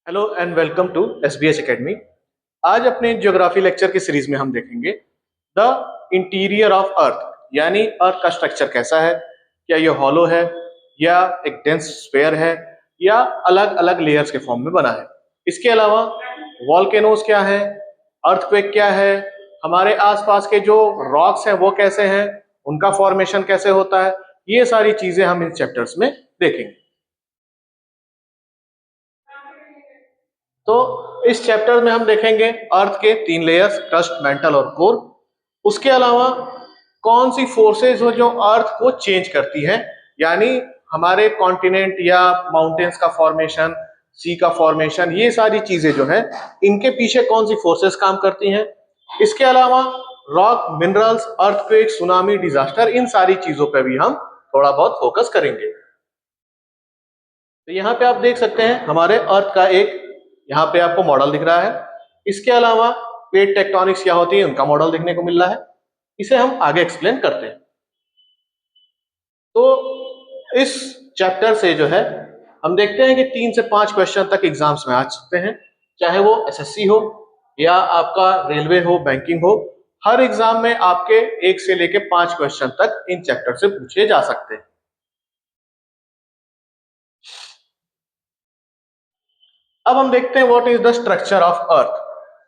Hello and welcome to SBS academy. आज अपने geography lecture की सीरीज में हम देखेंगे द इंटीरियर ऑफ अर्थ, यानी अर्थ का स्ट्रक्चर कैसा है, क्या ये हॉलो है या एक डेंस स्फीयर है या अलग अलग लेयर्स के फॉर्म में बना है। इसके अलावा वॉल्केनोज क्या है, अर्थक्वेक क्या है, हमारे आसपास के जो रॉक्स हैं वो कैसे हैं, उनका फॉर्मेशन कैसे होता है, ये सारी चीजें हम इन चैप्टर्स में देखेंगे। तो इस चैप्टर में हम देखेंगे अर्थ के 3 लेयर्स, क्रस्ट, मेंटल और कोर। उसके अलावा कौन सी फोर्सेस हो जो अर्थ को चेंज करती हैं, यानी हमारे कॉन्टिनेंट या माउंटेन्स का फॉर्मेशन, सी का फॉर्मेशन, ये सारी चीजें जो है इनके पीछे कौन सी फोर्सेस काम करती हैं। इसके अलावा rock, minerals, earthquake, tsunami, disaster, इन सारी चीजों पर भी हम थोड़ा बहुत फोकस करेंगे। तो यहाँ पे आप देख सकते हैं हमारे अर्थ का एक यहाँ पे आपको मॉडल दिख रहा है। इसके अलावा प्लेट टेक्टोनिक्स क्या होती है उनका मॉडल देखने को मिल रहा है। इसे हम आगे एक्सप्लेन करते हैं। तो इस चैप्टर से जो है हम देखते हैं कि 3 से 5 क्वेश्चन तक एग्जाम्स में आ सकते हैं, चाहे वो एसएससी हो या आपका रेलवे हो, बैंकिंग हो। हर एग्जाम में आपके 1 से लेके 5 क्वेश्चन तक इन चैप्टर से पूछे जा सकते हैं। अब हम देखते हैं what is the structure of earth.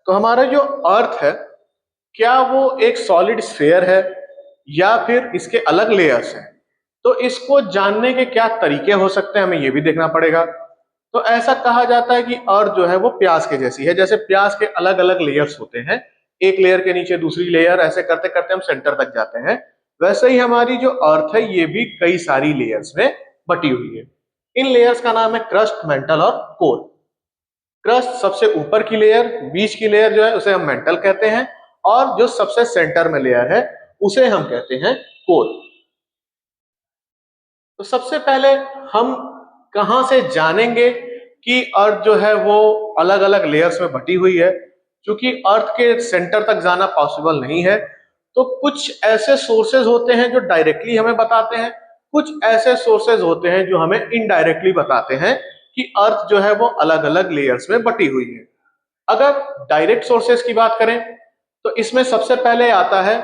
तो हमारा जो अर्थ है, क्या वो एक सॉलिड स्फीयर है या फिर इसके अलग लेयर्स हैं। तो इसको जानने के क्या तरीके हो सकते हैं, हमें ये भी देखना पड़ेगा। तो ऐसा कहा जाता है कि अर्थ जो है वो प्याज के जैसी है। जैसे प्याज के अलग अलग लेयर्स होते हैं, एक लेयर के नीचे दूसरी लेयर, ऐसे करते करते हम सेंटर तक जाते हैं। वैसे ही हमारी जो अर्थ है ये भी कई सारी लेयर्स में बटी हुई है। इन लेयर्स का नाम है क्रस्ट, मेंटल और कोर। क्रस्ट सबसे ऊपर की लेयर, बीच की लेयर जो है उसे हम मेंटल कहते हैं, और जो सबसे सेंटर में लेयर है उसे हम कहते हैं कोर। तो सबसे पहले हम कहां से जानेंगे कि अर्थ जो है वो अलग अलग लेयर्स में बटी हुई है। क्योंकि अर्थ के सेंटर तक जाना पॉसिबल नहीं है, तो कुछ ऐसे सोर्सेज होते हैं जो डायरेक्टली हमें बताते हैं, कुछ ऐसे सोर्सेज होते हैं जो हमें इनडायरेक्टली बताते हैं कि अर्थ जो है वो अलग अलग लेयर्स में बटी हुई है। अगर डायरेक्ट सोर्सेज की बात करें तो इसमें सबसे पहले आता है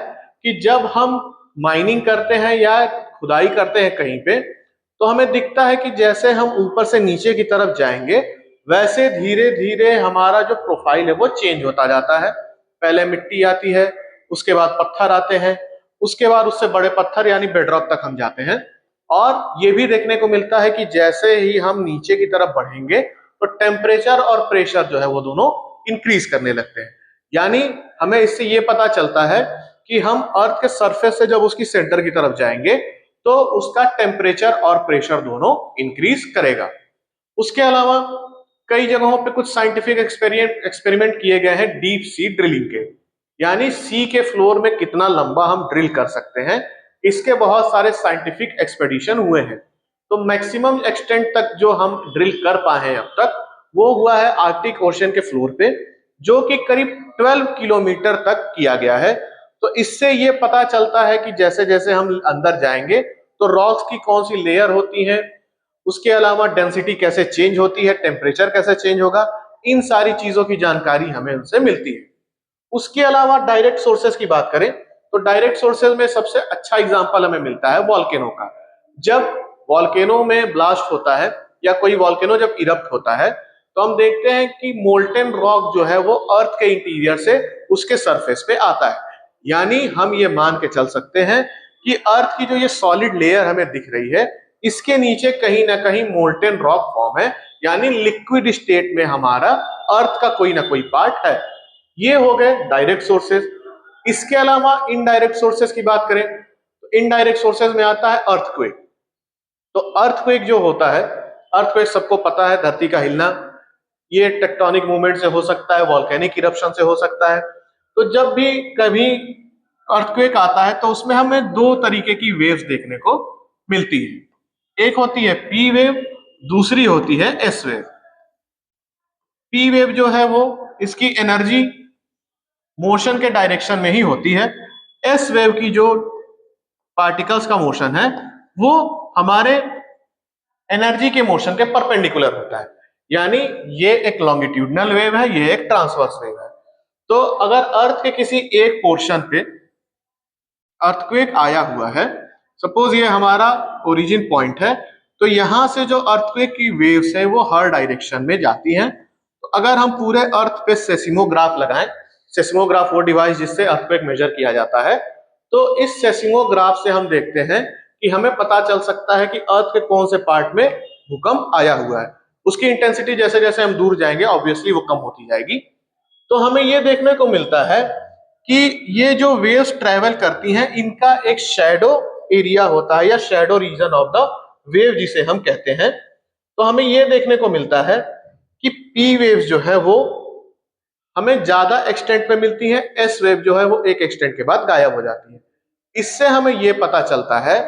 कि जब हम माइनिंग करते हैं या खुदाई करते हैं कहीं पे, तो हमें दिखता है कि जैसे हम ऊपर से नीचे की तरफ जाएंगे वैसे धीरे धीरे हमारा जो प्रोफाइल है वो चेंज होता जाता है। पहले मिट्टी आती है, उसके बाद पत्थर आते हैं, उसके बाद उससे बड़े पत्थर यानी बेडरॉक तक हम जाते हैं। और ये भी देखने को मिलता है कि जैसे ही हम नीचे की तरफ बढ़ेंगे तो टेम्परेचर और प्रेशर जो है वो दोनों इंक्रीज करने लगते हैं। यानी हमें इससे ये पता चलता है कि हम अर्थ के सरफेस से जब उसकी सेंटर की तरफ जाएंगे तो उसका टेम्परेचर और प्रेशर दोनों इंक्रीज करेगा। उसके अलावा कई जगहों पे कुछ साइंटिफिक एक्सपेरिमेंट किए गए हैं डीप सी ड्रिलिंग के, यानी सी के फ्लोर में कितना लंबा हम ड्रिल कर सकते हैं। इसके बहुत सारे साइंटिफिक एक्सपेडिशन हुए हैं। तो मैक्सिमम एक्सटेंट तक जो हम ड्रिल कर पाए हैं अब तक वो हुआ है आर्कटिक ओशन के फ्लोर पे, जो कि करीब 12 किलोमीटर तक किया गया है। तो इससे ये पता चलता है कि जैसे जैसे हम अंदर जाएंगे तो रॉक्स की कौन सी लेयर होती है, उसके अलावा डेंसिटी कैसे चेंज होती है, टेम्परेचर कैसे चेंज होगा, इन सारी चीजों की जानकारी हमें उनसे मिलती है। उसके अलावा डायरेक्ट सोर्सेज की बात करें तो डायरेक्ट सोर्सेज में सबसे अच्छा एग्जांपल हमें मिलता है वॉल्केनो का। जब वॉल्केनो में ब्लास्ट होता है या कोई वॉल्केनो जब इरप्ट होता है तो हम देखते हैं कि मोल्टेन रॉक जो है वो अर्थ के इंटीरियर से उसके सरफेस पे आता है। यानी हम ये मान के चल सकते हैं कि अर्थ की जो ये सॉलिड लेयर हमें दिख रही है इसके नीचे कहीं ना कहीं मोल्टेन रॉक फॉर्म है, यानी लिक्विड स्टेट में हमारा अर्थ का कोई ना कोई पार्ट है। ये हो गए डायरेक्ट सोर्सेज। इसके अलावा इनडायरेक्ट सोर्सेज की बात करें तो इनडायरेक्ट सोर्सेज में आता है अर्थक्वेक। तो अर्थक्वेक जो होता है, अर्थक्वेक सबको पता है धरती का हिलना, ये टेक्टोनिक मूवमेंट से हो सकता है, वॉल्केनिक इरप्शन से हो सकता है। तो जब भी कभी अर्थक्वेक आता है तो उसमें हमें 2 तरीके की वेव्स देखने को मिलती है। एक होती है पी वेव, दूसरी होती है एस वेव। पी वेव जो है वो इसकी एनर्जी मोशन के डायरेक्शन में ही होती है। एस वेव की जो पार्टिकल्स का मोशन है वो हमारे एनर्जी के मोशन के परपेंडिकुलर होता है। यानी ये एक लॉन्गिट्यूडनल वेव है, ये एक ट्रांसवर्स वेव है। तो अगर अर्थ के किसी एक पोर्शन पे अर्थक्वेक आया हुआ है, सपोज ये हमारा ओरिजिन पॉइंट है, तो यहां से जो अर्थक्वेक की वेव्स है वो हर डायरेक्शन में जाती हैं। तो अगर हम पूरे अर्थ पे सेस्मोग्राफ लगाएं, सेस्मोग्राफ वो डिवाइस जिससे अर्थक्वेक मेजर किया जाता है, तो इस सेस्मोग्राफ से हम देखते हैं कि हमें पता चल सकता है कि अर्थ के कौन से पार्ट में भूकंप आया हुआ है। उसकी इंटेंसिटी जैसे जैसे हम दूर जाएंगे ऑब्वियसली वो कम होती जाएगी। तो हमें ये देखने को मिलता है कि ये जो वेव्स ट्रेवल करती हैं इनका एक शैडो एरिया होता है या shadow reason of the wave जिसे हम कहते हैं। तो हमें ये देखने को मिलता है कि पी वेव्स जो है वो हमें ज्यादा एक्सटेंट पे मिलती है, एस वेव जो है वो एक एक्सटेंट के बाद गायब हो जाती है। इससे हमें ये पता चलता है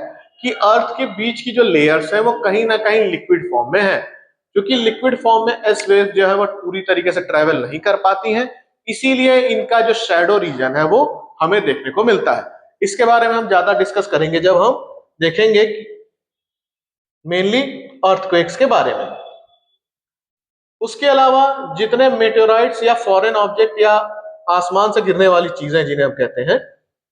कि अर्थ के बीच की जो लेयर्स है वो कहीं ना कहीं लिक्विड फॉर्म में है, क्योंकि लिक्विड फॉर्म में एस वेव जो है वो पूरी तरीके से ट्रेवल नहीं कर पाती हैं, इसीलिए इनका जो शैडो रीजन है वो हमें देखने को मिलता है। इसके बारे में हम ज्यादा डिस्कस करेंगे जब हम देखेंगे मेनली अर्थक्वेक्स के बारे में। उसके अलावा जितने मेटेओराइट्स या फॉरेन ऑब्जेक्ट या आसमान से गिरने वाली चीजें जिन्हें हम कहते हैं,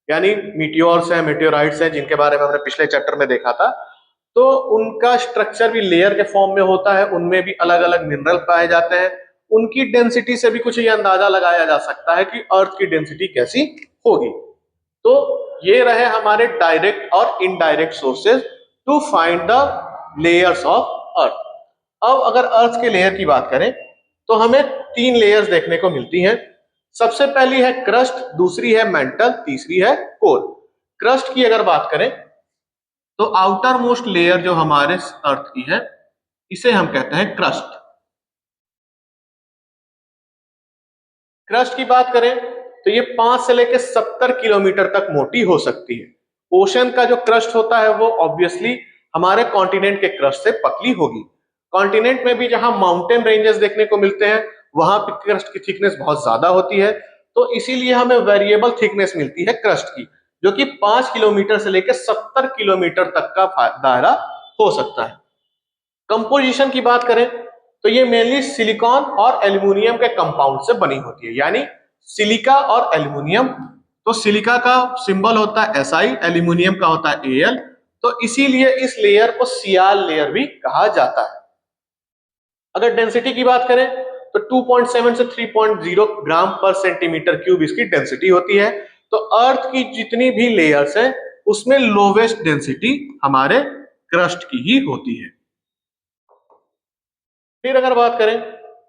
यानी मीटियोर्स हैं, मेटेओराइट्स हैं, जिनके बारे में हमने पिछले चैप्टर में देखा था, तो उनका स्ट्रक्चर भी लेयर के फॉर्म में होता है, उनमें भी अलग अलग मिनरल पाए जाते हैं। उनकी डेंसिटी से भी कुछ ये अंदाजा लगाया जा सकता है कि अर्थ की डेंसिटी कैसी होगी। तो ये रहे हमारे डायरेक्ट और indirect sources to find the layers of earth. अब अगर अर्थ के लेयर की बात करें तो हमें 3 लेयर्स देखने को मिलती हैं। सबसे पहली है क्रस्ट, दूसरी है मेंटल, तीसरी है कोर। क्रस्ट की अगर बात करें तो आउटर मोस्ट लेयर जो हमारे अर्थ की है इसे हम कहते हैं क्रस्ट। क्रस्ट की बात करें तो ये 5 से लेकर 70 किलोमीटर तक मोटी हो सकती है। ओशन का जो क्रस्ट होता है वो ऑब्वियसली हमारे कॉन्टिनेंट के क्रस्ट से पतली होगी। कॉन्टिनेंट में भी जहां माउंटेन रेंजेस देखने को मिलते हैं वहां पे क्रस्ट की थिकनेस बहुत ज्यादा होती है, तो इसीलिए हमें वेरिएबल थिकनेस मिलती है क्रस्ट की, जो कि 5 किलोमीटर से लेकर 70 किलोमीटर तक का दायरा हो सकता है। कंपोजिशन की बात करें तो ये मेनली सिलिकॉन और एल्यूमिनियम के कंपाउंड से बनी होती है, यानी सिलिका और एल्यूमिनियम। तो सिलिका का सिंबल होता है SI, एल्यूमिनियम का होता है Al, तो इसीलिए इस लेयर को सियाल लेयर भी कहा जाता है। अगर डेंसिटी की बात करें तो 2.7 से 3.0 ग्राम पर सेंटीमीटर क्यूब इसकी डेंसिटी होती है। तो अर्थ की जितनी भी लेयर्स हैं उसमें लोवेस्ट डेंसिटी हमारे क्रस्ट की ही होती है। फिर अगर बात करें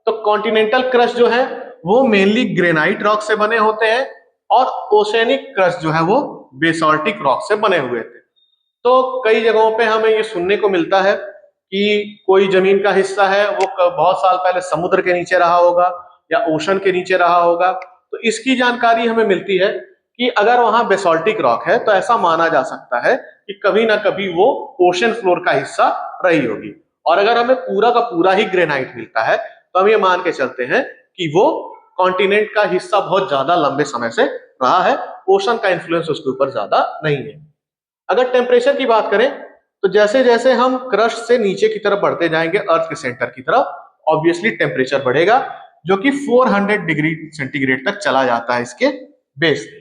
तो कॉन्टिनेंटल क्रस्ट जो है वो मेनली ग्रेनाइट रॉक से बने होते हैं और ओशेनिक क्रस्ट जो है वो बेसाल्टिक रॉक से बने हुए थे। तो कई जगहों पे हमें ये सुनने को मिलता है कि कोई जमीन का हिस्सा है वो बहुत साल पहले समुद्र के नीचे रहा होगा या ओशन के नीचे रहा होगा। तो इसकी जानकारी हमें मिलती है कि अगर वहां बेसाल्टिक रॉक है तो ऐसा माना जा सकता है कि कभी ना कभी वो ओशन फ्लोर का हिस्सा रही होगी। और अगर हमें पूरा का पूरा ही ग्रेनाइट मिलता है तो हम ये मान के चलते हैं कि वो कॉन्टिनेंट का हिस्सा बहुत ज्यादा लंबे समय से रहा है, ओशन का इन्फ्लुएंस उसके ऊपर ज्यादा नहीं है। अगर टेम्परेचर की बात करें तो जैसे जैसे हम क्रस्ट से नीचे की तरफ बढ़ते जाएंगे अर्थ के सेंटर की तरफ, ऑब्वियसली टेम्परेचर बढ़ेगा, जो कि 400 डिग्री सेंटीग्रेड तक चला जाता है इसके बेस पे।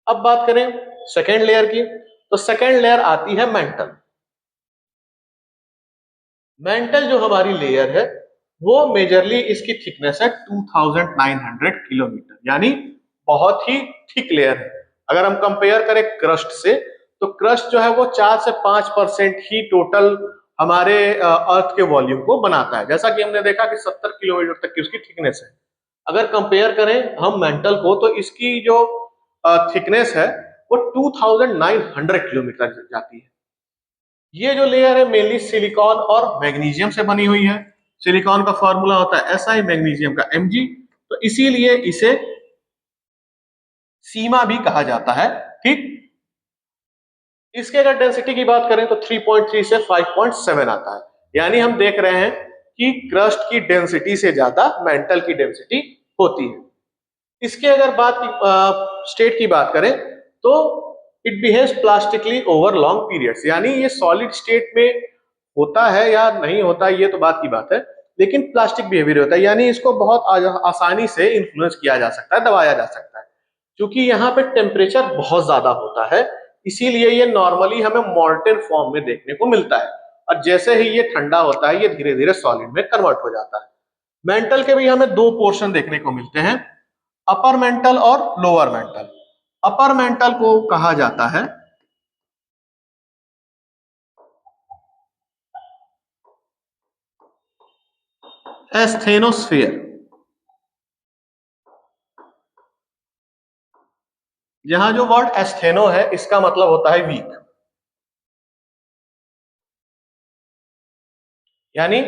अब बात करें सेकेंड लेयर की तो सेकेंड लेयर आती है मेंटल। मेंटल जो हमारी लेयर है वो मेजरली इसकी थिकनेस है 2900 किलोमीटर, यानी बहुत ही थिक लेयर है। अगर हम कंपेयर करें क्रस्ट से तो क्रस्ट जो है वो 4 से 5% ही टोटल हमारे अर्थ के वॉल्यूम को बनाता है, जैसा कि हमने देखा कि 70 किलोमीटर तक की उसकी थिकनेस है। अगर कंपेयर करें हम मेंटल को तो इसकी जो थिकनेस है वो 2900 किलोमीटर जाती है। ये जो लेयर है मेनली सिलिकॉन और मैग्नीशियम से बनी हुई है। सिलिकॉन का फॉर्मूला होता है SI, मैग्नीशियम का Mg, तो इसीलिए इसे सीमा भी कहा जाता है। ठीक, इसके अगर डेंसिटी की बात करें तो 3.3 से 5.7 आता है, यानी हम देख रहे हैं कि क्रस्ट की डेंसिटी से ज्यादा मेंटल की डेंसिटी होती है। इसके अगर बात की स्टेट की बात करें तो it behaves plastically over long periods, यानी ये सॉलिड स्टेट में होता है या नहीं होता है ये तो बात की बात है, लेकिन प्लास्टिक बिहेवियर होता है, यानी इसको बहुत आसानी से इन्फ्लुएंस किया जा सकता है, दबाया जा सकता है। क्योंकि यहाँ पे टेम्परेचर बहुत ज्यादा होता है, इसीलिए ये नॉर्मली हमें मॉल्टेन फॉर्म में देखने को मिलता है, और जैसे ही ये ठंडा होता है ये धीरे धीरे सॉलिड में कन्वर्ट हो जाता है। मेंटल के भी हमें दो पोर्शन देखने को मिलते हैं, अपर मेंटल और लोअर मेंटल। अपर मेंटल को कहा जाता है एस्थेनोस्फीयर। यहां जो वर्ड एस्थेनो है इसका मतलब होता है वीक, यानी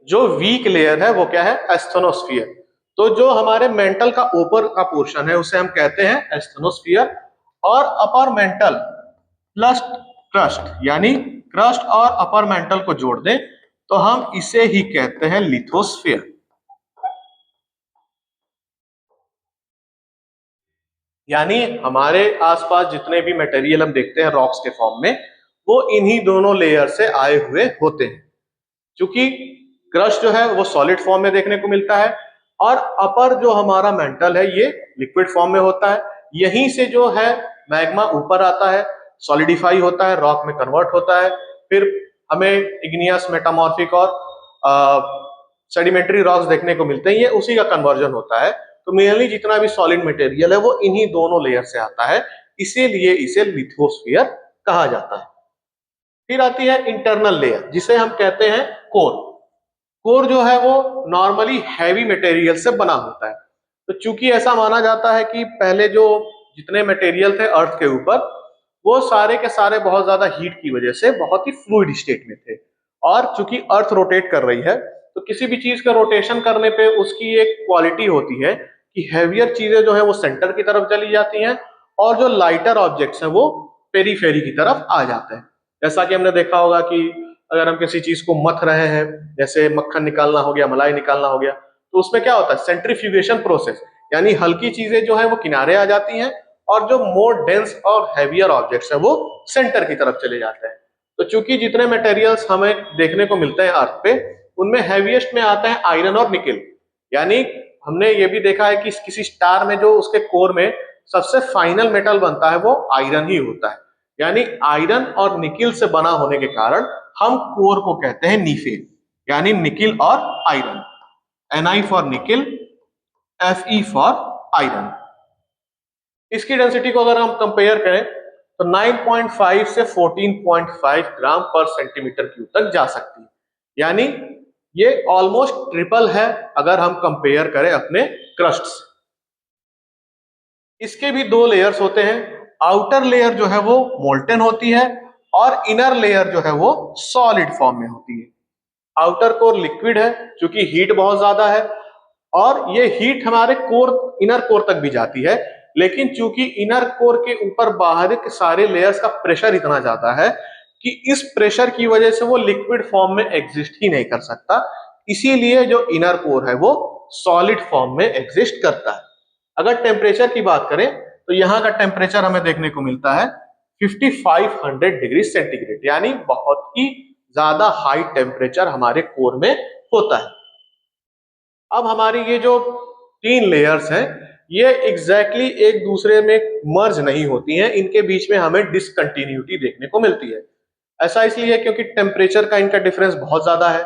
जो वीक लेयर है वो क्या है, एस्थेनोस्फीयर। तो जो हमारे मेंटल का ऊपर का पोर्शन है उसे हम कहते हैं एस्थेनोस्फीयर, और अपर मेंटल प्लस क्रस्ट, यानी क्रस्ट और अपर मेंटल को जोड़ दें तो हम इसे ही कहते हैं लिथोस्फीयर। यानी हमारे आसपास जितने भी मटेरियल हम देखते हैं रॉक्स के फॉर्म में, वो इन्हीं दोनों लेयर से आए हुए होते हैं। क्योंकि क्रस्ट जो है वो सॉलिड फॉर्म में देखने को मिलता है, और अपर जो हमारा मेंटल है ये लिक्विड फॉर्म में होता है। यहीं से जो है मैग्मा ऊपर आता है, सॉलिडिफाई होता है, रॉक में कन्वर्ट होता है, फिर हमें इग्नियस, मेटामॉर्फिक और सेडिमेंट्री रॉक्स देखने को मिलते हैं, ये उसी का कन्वर्जन होता है। तो मेनली जितना भी सॉलिड मटेरियल है वो इन्हीं दोनों लेयर से आता है, इसीलिए इसे लिथोस्फीयर कहा जाता है। फिर आती है इंटरनल लेयर जिसे हम कहते हैं कोर। कोर जो है वो नॉर्मली हैवी मटेरियल से बना होता है। तो चूंकि ऐसा माना जाता है कि पहले जो जितने मटेरियल थे अर्थ के ऊपर, वो सारे के सारे बहुत ज्यादा हीट की वजह से बहुत ही फ्लूइड स्टेट में थे, और चूंकि अर्थ रोटेट कर रही है तो किसी भी चीज का रोटेशन करने पे उसकी एक क्वालिटी होती है कि हैवियर चीजें जो है वो सेंटर की तरफ चली जाती हैं, और जो लाइटर ऑब्जेक्ट्स हैं वो पेरीफेरी की तरफ आ जाते हैं। जैसा कि हमने देखा होगा कि अगर हम किसी चीज को मथ रहे हैं, जैसे मक्खन निकालना हो गया, मलाई निकालना हो गया, तो उसमें क्या होता है, सेंट्रीफ्यूगेशन प्रोसेस, यानी हल्की चीजें जो है वो किनारे आ जाती हैं, और जो मोर डेंस और हैवियर ऑब्जेक्ट्स हैं वो सेंटर की तरफ चले जाते हैं। तो चूंकि जितने मटेरियल्स हमें देखने को मिलते हैं अर्थ पे, उनमें हैवीएस्ट में आता है आयरन और निकेल। यानी हमने ये भी देखा है कि किसी स्टार में जो उसके कोर में सबसे फाइनल मेटल बनता है वो आयरन ही होता है। यानी आयरन और निकिल से बना होने के कारण हम कोर को कहते हैं नीफेल, यानी निकिल और iron. Ni for nickel, Fe for iron. इसकी डेंसिटी को अगर हम कंपेयर करें तो 9.5 से 14.5 ग्राम पर सेंटीमीटर क्यूब तक जा सकती है, यानी ये ऑलमोस्ट ट्रिपल है अगर हम कंपेयर करें अपने क्रस्ट से। इसके भी दो लेयर्स होते हैं, आउटर लेयर जो है वो मोल्टेन होती है, और इनर लेयर जो है वो सॉलिड फॉर्म में होती है। आउटर कोर लिक्विड है क्योंकि हीट बहुत ज्यादा है, और ये हीट हमारे कोर, इनर कोर तक भी जाती है, लेकिन चूंकि इनर कोर के ऊपर बाहर के सारे लेयर्स का प्रेशर इतना ज्यादा है कि इस प्रेशर की वजह से वो लिक्विड फॉर्म में एग्जिस्ट ही नहीं कर सकता, इसीलिए जो इनर कोर है वो सॉलिड फॉर्म में एग्जिस्ट करता है। अगर टेम्परेचर की बात करें तो यहाँ का टेम्परेचर हमें देखने को मिलता है 5500 डिग्री सेंटीग्रेड, यानी बहुत ही ज्यादा हाई टेम्परेचर हमारे कोर में होता है। अब हमारी ये जो तीन लेयर्स हैं ये एग्जैक्टली एक दूसरे में मर्ज नहीं होती हैं, इनके बीच में हमें डिसकंटिन्यूटी देखने को मिलती है। ऐसा इसलिए क्योंकि टेम्परेचर का इनका डिफरेंस बहुत ज्यादा है।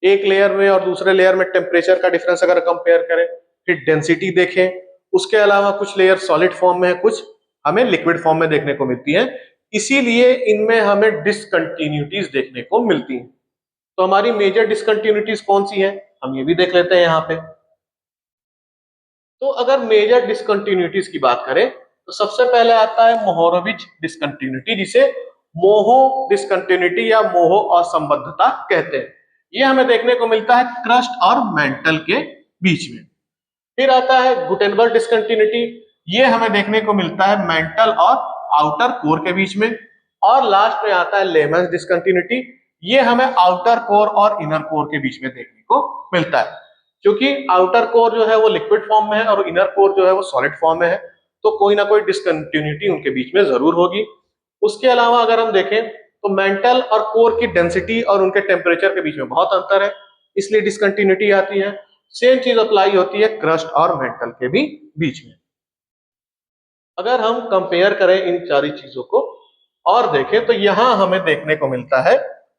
एक लेयर में और दूसरे लेयर में टेम्परेचर का डिफरेंस अगर कंपेयर करें, फिर डेंसिटी देखें, उसके अलावा कुछ लेयर सॉलिड फॉर्म में है, कुछ हमें लिक्विड फॉर्म में देखने को मिलती है, इसीलिए इनमें हमें डिसकंटिन्यूटीज देखने को मिलती हैं। तो हमारी मेजर डिसकंटिन्यूटीज कौन सी है, हम ये भी देख लेते हैं यहाँ पे। तो अगर मेजर डिसकंटिन्यूटीज की बात करें तो सबसे पहले आता है मोहोरोविच डिसकंटिन्यूटी, जिसे मोहो डिसकंटिन्यूटी या मोहो असंबद्धता कहते हैं। ये हमें देखने को मिलता है क्रस्ट और मेंटल के बीच में। फिर आता है गुटेनबर्ग डिसकंटिन्यूटी, ये हमें देखने को मिलता है मेंटल और आउटर कोर के बीच में। और लास्ट में आता है लेमन्स डिसकंटिन्यूटी, ये हमें आउटर कोर और इनर कोर के बीच में देखने को मिलता है। क्योंकि आउटर कोर जो है वो लिक्विड फॉर्म में है और इनर कोर जो है वो सॉलिड फॉर्म में है, तो कोई ना कोई डिसकंटिन्यूटी उनके बीच में जरूर होगी। उसके अलावा अगर हम देखें तो मेंटल और कोर की डेंसिटी और उनके टेम्परेचर के बीच में बहुत अंतर है। इसलिए डिसकंटिन्यूटी आती है। सेम चीज अप्लाई होती है क्रस्ट और मेंटल के भी बीच में। अगर हम कंपेयर करें इन सारी चीजों को और देखें तो यहां हमें देखने को मिलता है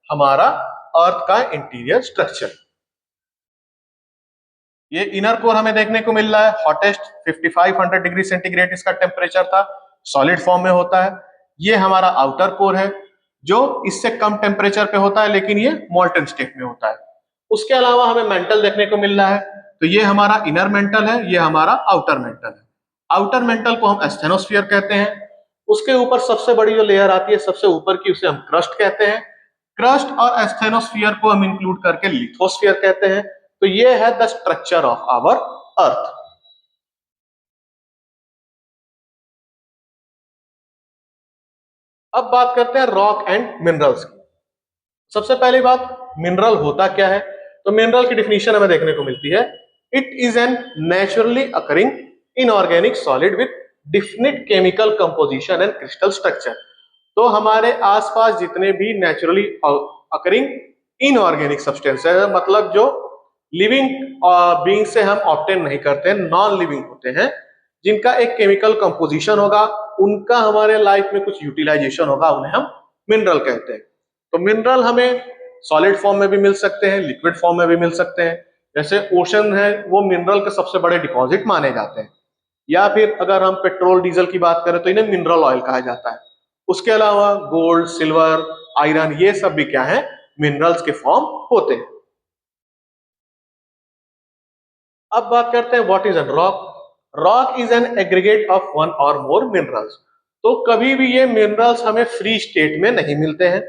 हमारा अर्थ का इंटीरियर स्ट्रक्चर। ये इनर कोर हमें देखने को मिल रहा है, हॉटेस्ट 5500 डिग्री सेंटीग्रेड इसका टेम्परेचर था, सॉलिड फॉर्म में होता है। ये हमारा आउटर कोर है जो इससे कम टेम्परेचर पे होता है लेकिन ये मोल्टन स्टेट में होता है। उसके अलावा हमें मेंटल देखने को मिल रहा है, तो ये हमारा इनर मेंटल है, ये हमारा आउटर मेंटल है। आउटर मेंटल को हम एस्थेनोस्फीयर कहते हैं। उसके ऊपर सबसे बड़ी जो लेयर आती है सबसे ऊपर की, उसे हम क्रस्ट कहते हैं। क्रस्ट और एस्थेनोस्फीयर को हम इंक्लूड करके लिथोस्फीयर कहते हैं। तो ये है the structure of our earth. अब बात करते हैं रॉक एंड मिनरल्स की। सबसे पहली बात, मिनरल होता क्या है? तो मिनरल की डिफिनीशन हमें देखने को मिलती है, it is an naturally occurring inorganic solid with definite chemical composition and crystal structure. तो हमारे आसपास जितने भी नेचुरली अकरिंग इनऑर्गेनिक सब्सटेंस है, मतलब जो लिविंग बीइंग से हम ऑब्टेन नहीं करते हैं, नॉन लिविंग होते हैं, जिनका एक केमिकल कंपोजिशन होगा, उनका हमारे लाइफ में कुछ यूटिलाइजेशन होगा, उन्हें हम मिनरल कहते हैं। तो मिनरल हमें सॉलिड फॉर्म में भी मिल सकते हैं, लिक्विड फॉर्म में भी मिल सकते हैं। जैसे ओशन है, वो मिनरल के सबसे बड़े डिपॉजिट माने जाते हैं। या फिर अगर हम पेट्रोल डीजल की बात करें तो इन्हें मिनरल ऑयल कहा जाता है। उसके अलावा गोल्ड, सिल्वर, आयरन, ये सब भी क्या है, मिनरल्स के फॉर्म होते हैं। अब बात करते हैं what is an rock. Rock is an aggregate of one और मोर मिनरल्स। तो कभी भी ये मिनरल्स हमें फ्री स्टेट में नहीं मिलते हैं,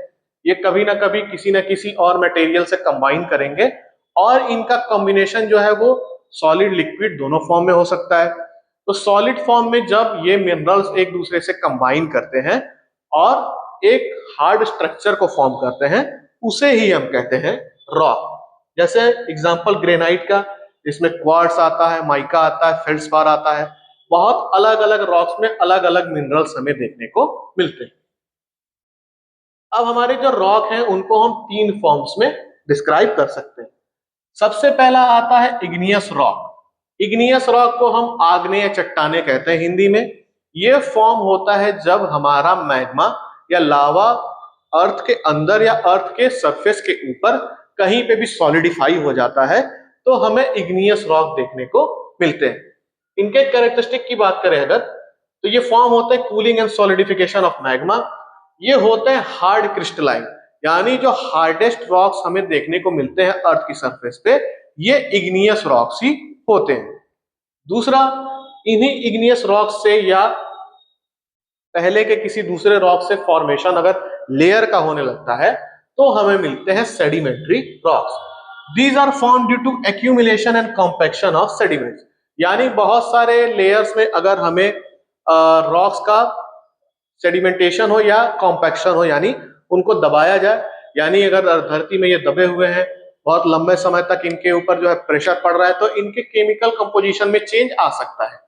ये कभी ना कभी किसी न किसी और मटेरियल से कंबाइन करेंगे और इनका कॉम्बिनेशन जो है वो सॉलिड लिक्विड दोनों फॉर्म में हो सकता है। तो सॉलिड फॉर्म में जब ये मिनरल्स एक दूसरे से कंबाइन करते हैं और एक हार्ड स्ट्रक्चर को फॉर्म करते हैं, उसे ही हम कहते हैं रॉक। जैसे एग्जांपल ग्रेनाइट का, इसमें क्वार्ट्स आता है, माइका आता है, फेल्ड्सपार आता है। बहुत अलग अलग रॉक्स में अलग अलग मिनरल्स हमें देखने को मिलते हैं। अब हमारे जो रॉक हैं उनको हम तीन फॉर्म्स में डिस्क्राइब कर सकते हैं। सबसे पहला आता है इग्नियस रॉक। इग्नियस रॉक को हम आग्नेय चट्टाने कहते हैं हिंदी में। यह फॉर्म होता है जब हमारा मैग्मा या लावा अर्थ के अंदर या अर्थ के सरफेस के ऊपर कहीं पे भी सॉलिडिफाई हो जाता है, तो हमें इग्नियस रॉक देखने को मिलते हैं। इनके कैरेक्टरिस्टिक की बात करें अगर, तो ये फॉर्म होते हैं cooling and solidification of magma. ये होते हैं हार्ड क्रिस्टलाइन, यानी जो हार्डेस्ट रॉक्स हमें देखने को मिलते हैं अर्थ की सरफेस पे, ये इग्नियस रॉक्स ही होते हैं। दूसरा, इन्हीं इग्नियस रॉक्स से या पहले के किसी दूसरे रॉक से फॉर्मेशन अगर लेयर का होने लगता है तो हमें मिलते हैं sedimentary rocks. These are form due to accumulation and compaction of sediments. यानी बहुत सारे लेयर्स में अगर हमें रॉक्स का सेडिमेंटेशन हो या कॉम्पैक्शन हो, यानी उनको दबाया जाए, यानी अगर धरती में ये दबे हुए हैं बहुत लंबे समय तक, इनके ऊपर जो है प्रेशर पड़ रहा है, तो इनके केमिकल कंपोजिशन में चेंज आ सकता है।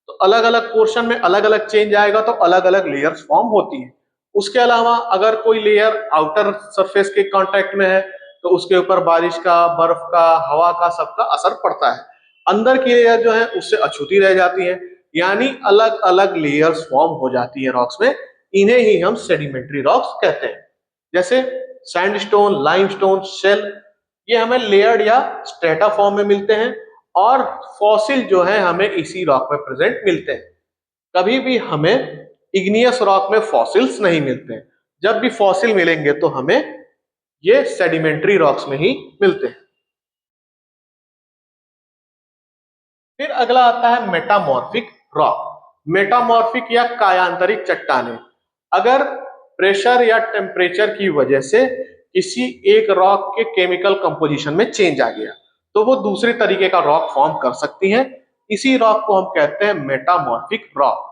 तो अलग अलग पोर्शन में अलग अलग चेंज आएगा तो अलग अलग लेयर्स फॉर्म होती है। उसके अलावा अगर कोई लेयर आउटर सरफेस के कांटेक्ट में है तो उसके ऊपर बारिश का, बर्फ का, हवा का, सबका असर पड़ता है। अंदर की लेयर जो है उससे अछूती रह जाती है, यानी अलग अलग लेयर्स फॉर्म हो जाती है रॉक्स में। इन्हें ही हम सेडिमेंट्री रॉक्स कहते हैं। जैसे सैंडस्टोन, लाइमस्टोन, शेल, ये हमें लेयर्ड या स्ट्रेटा फॉर्म में मिलते हैं और फॉसिल जो है हमें इसी रॉक में प्रेजेंट मिलते हैं। कभी भी हमें इग्नियस रॉक में फॉसिल्स नहीं मिलते हैं। जब भी फॉसिल मिलेंगे तो हमें ये सेडिमेंट्री रॉक्स में ही मिलते हैं। फिर अगला आता है मेटामॉर्फिक रॉक। मेटामॉर्फिक या कायांतरिक चट्टानें। अगर प्रेशर या टेम्परेचर की वजह से किसी एक रॉक के केमिकल कंपोजिशन में चेंज आ गया तो वो दूसरे तरीके का रॉक फॉर्म कर सकती हैं। इसी रॉक को हम कहते हैं मेटामॉर्फिक रॉक।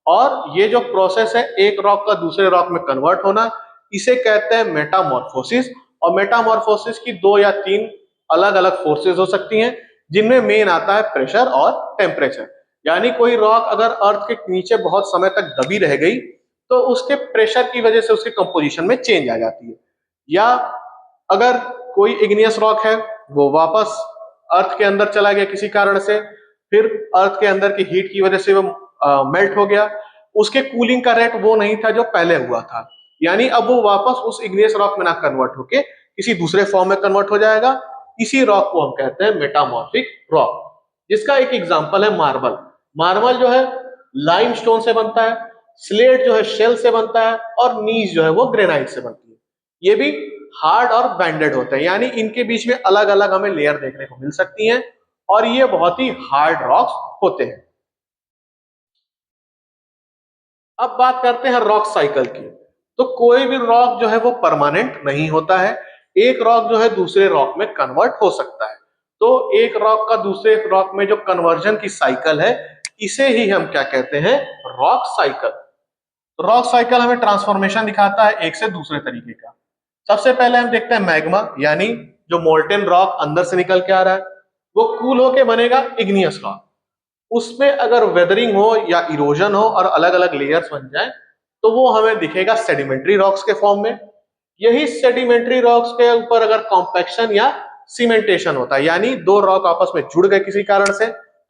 और ये जो प्रोसेस है एक रॉक का दूसरे रॉक में कन्वर्ट होना, इसे कहते हैं मेटामॉर्फोसिस। और मेटामॉर्फोसिस की दो या तीन अलग अलग फोर्सेस हो सकती हैं, जिनमें मेन आता है प्रेशर और टेम्परेचर। यानी कोई रॉक अगर अर्थ के नीचे बहुत समय तक दबी रह गई तो उसके प्रेशर की वजह से उसके कंपोजिशन में चेंज आ जाती है। या अगर कोई इग्नियस रॉक है वो वापस अर्थ के अंदर चला गया किसी कारण से, फिर अर्थ के अंदर की हीट की वजह से वो मेल्ट हो गया, उसके कूलिंग का रेट वो नहीं था जो पहले हुआ था, यानी अब वो वापस उस इग्नियस रॉक में ना कन्वर्ट होके किसी दूसरे फॉर्म में कन्वर्ट हो जाएगा। इसी रॉक को हम कहते हैं मेटामॉर्फिक रॉक, जिसका एक एग्जांपल है मार्बल। मार्बल जो है लाइमस्टोन से बनता है, स्लेट जो है शेल से बनता है, और नीज जो है वो ग्रेनाइट से बनती है। ये भी हार्ड और बैंडेड होते हैं, यानी इनके बीच में अलग अलग हमें लेयर देखने को मिल सकती हैं, और ये बहुत ही हार्ड रॉक्स होते हैं। अब बात करते हैं रॉक साइकिल की। तो कोई भी रॉक जो है वो परमानेंट नहीं होता है, एक रॉक जो है दूसरे रॉक में कन्वर्ट हो सकता है। तो एक रॉक का दूसरे रॉक में जो कन्वर्जन की साइकिल है, इसे ही हम क्या कहते हैं, रॉक साइकिल। रॉक साइकिल हमें ट्रांसफॉर्मेशन दिखाता है एक से दूसरे तरीके का। सबसे पहले हम देखते हैं मैग्मा, यानी जो मोल्टेन रॉक अंदर से निकल के आ रहा है, वो कूल होके बनेगा इग्नियस रॉक। उसमें अगर वेदरिंग हो या इरोजन हो और अलग अलग लेयर्स बन जाए, तो वो हमें दिखेगा सेडिमेंट्री रॉक्स के फॉर्म में। यही सेडिमेंट्री रॉक्स के ऊपर अगर कॉम्पैक्शन या सीमेंटेशन होता है, यानी दो रॉक आपस में जुड़ गए किसी कारण से,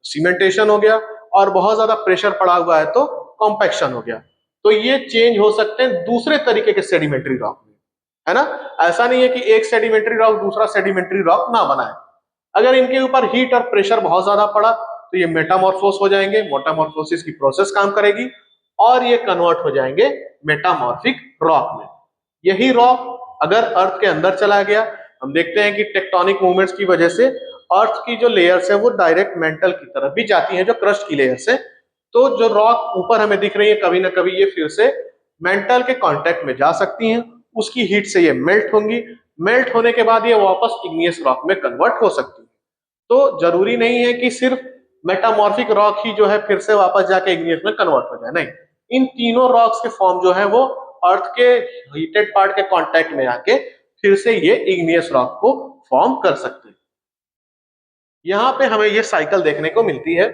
सीमेंटेशन हो गया, और बहुत ज्यादा प्रेशर पड़ा हुआ है तो कॉम्पैक्शन हो गया, तो ये चेंज हो सकते हैं दूसरे तरीके के सेडिमेंट्री रॉक में, है ना। ऐसा नहीं है कि एक सेडिमेंट्री रॉक दूसरा सेडिमेंट्री रॉक ना बनाए, अगर इनके ऊपर हीट और प्रेशर बहुत ज्यादा पड़ा तो ये मेटामॉर्फोस हो जाएंगे, मेटामॉर्फोसिस की प्रोसेस काम करेगी और ये कन्वर्ट हो जाएंगे मेटामॉर्फिक रॉक में। यही रॉक अगर अर्थ के अंदर चला गया, हम देखते हैं कि टेक्टोनिक मूवमेंट्स की वजह से अर्थ की जो लेयर्स है वो डायरेक्ट मेंटल की तरफ भी जाती हैं, जो क्रस्ट की लेयर्स है। तो जो रॉक ऊपर हमें दिख रही है, कभी ना कभी ये फिर से मेंटल के कांटेक्ट में जा सकती हैं, उसकी हीट से ये मेल्ट होंगी, मेल्ट होने के बाद ये वापस इग्नियस रॉक में कन्वर्ट हो सकती है। तो जरूरी नहीं है कि सिर्फ मेटामॉर्फिक रॉक ही जो है फिर से वापस जाके इग्नियस में कन्वर्ट हो जाए, नहीं, इन तीनों रॉक्स के फॉर्म जो है वो अर्थ के हीटेड पार्ट के कांटेक्ट में आके फिर से ये इग्नियस रॉक को फॉर्म कर सकते हैं। यहाँ पे हमें ये साइकिल देखने को मिलती है,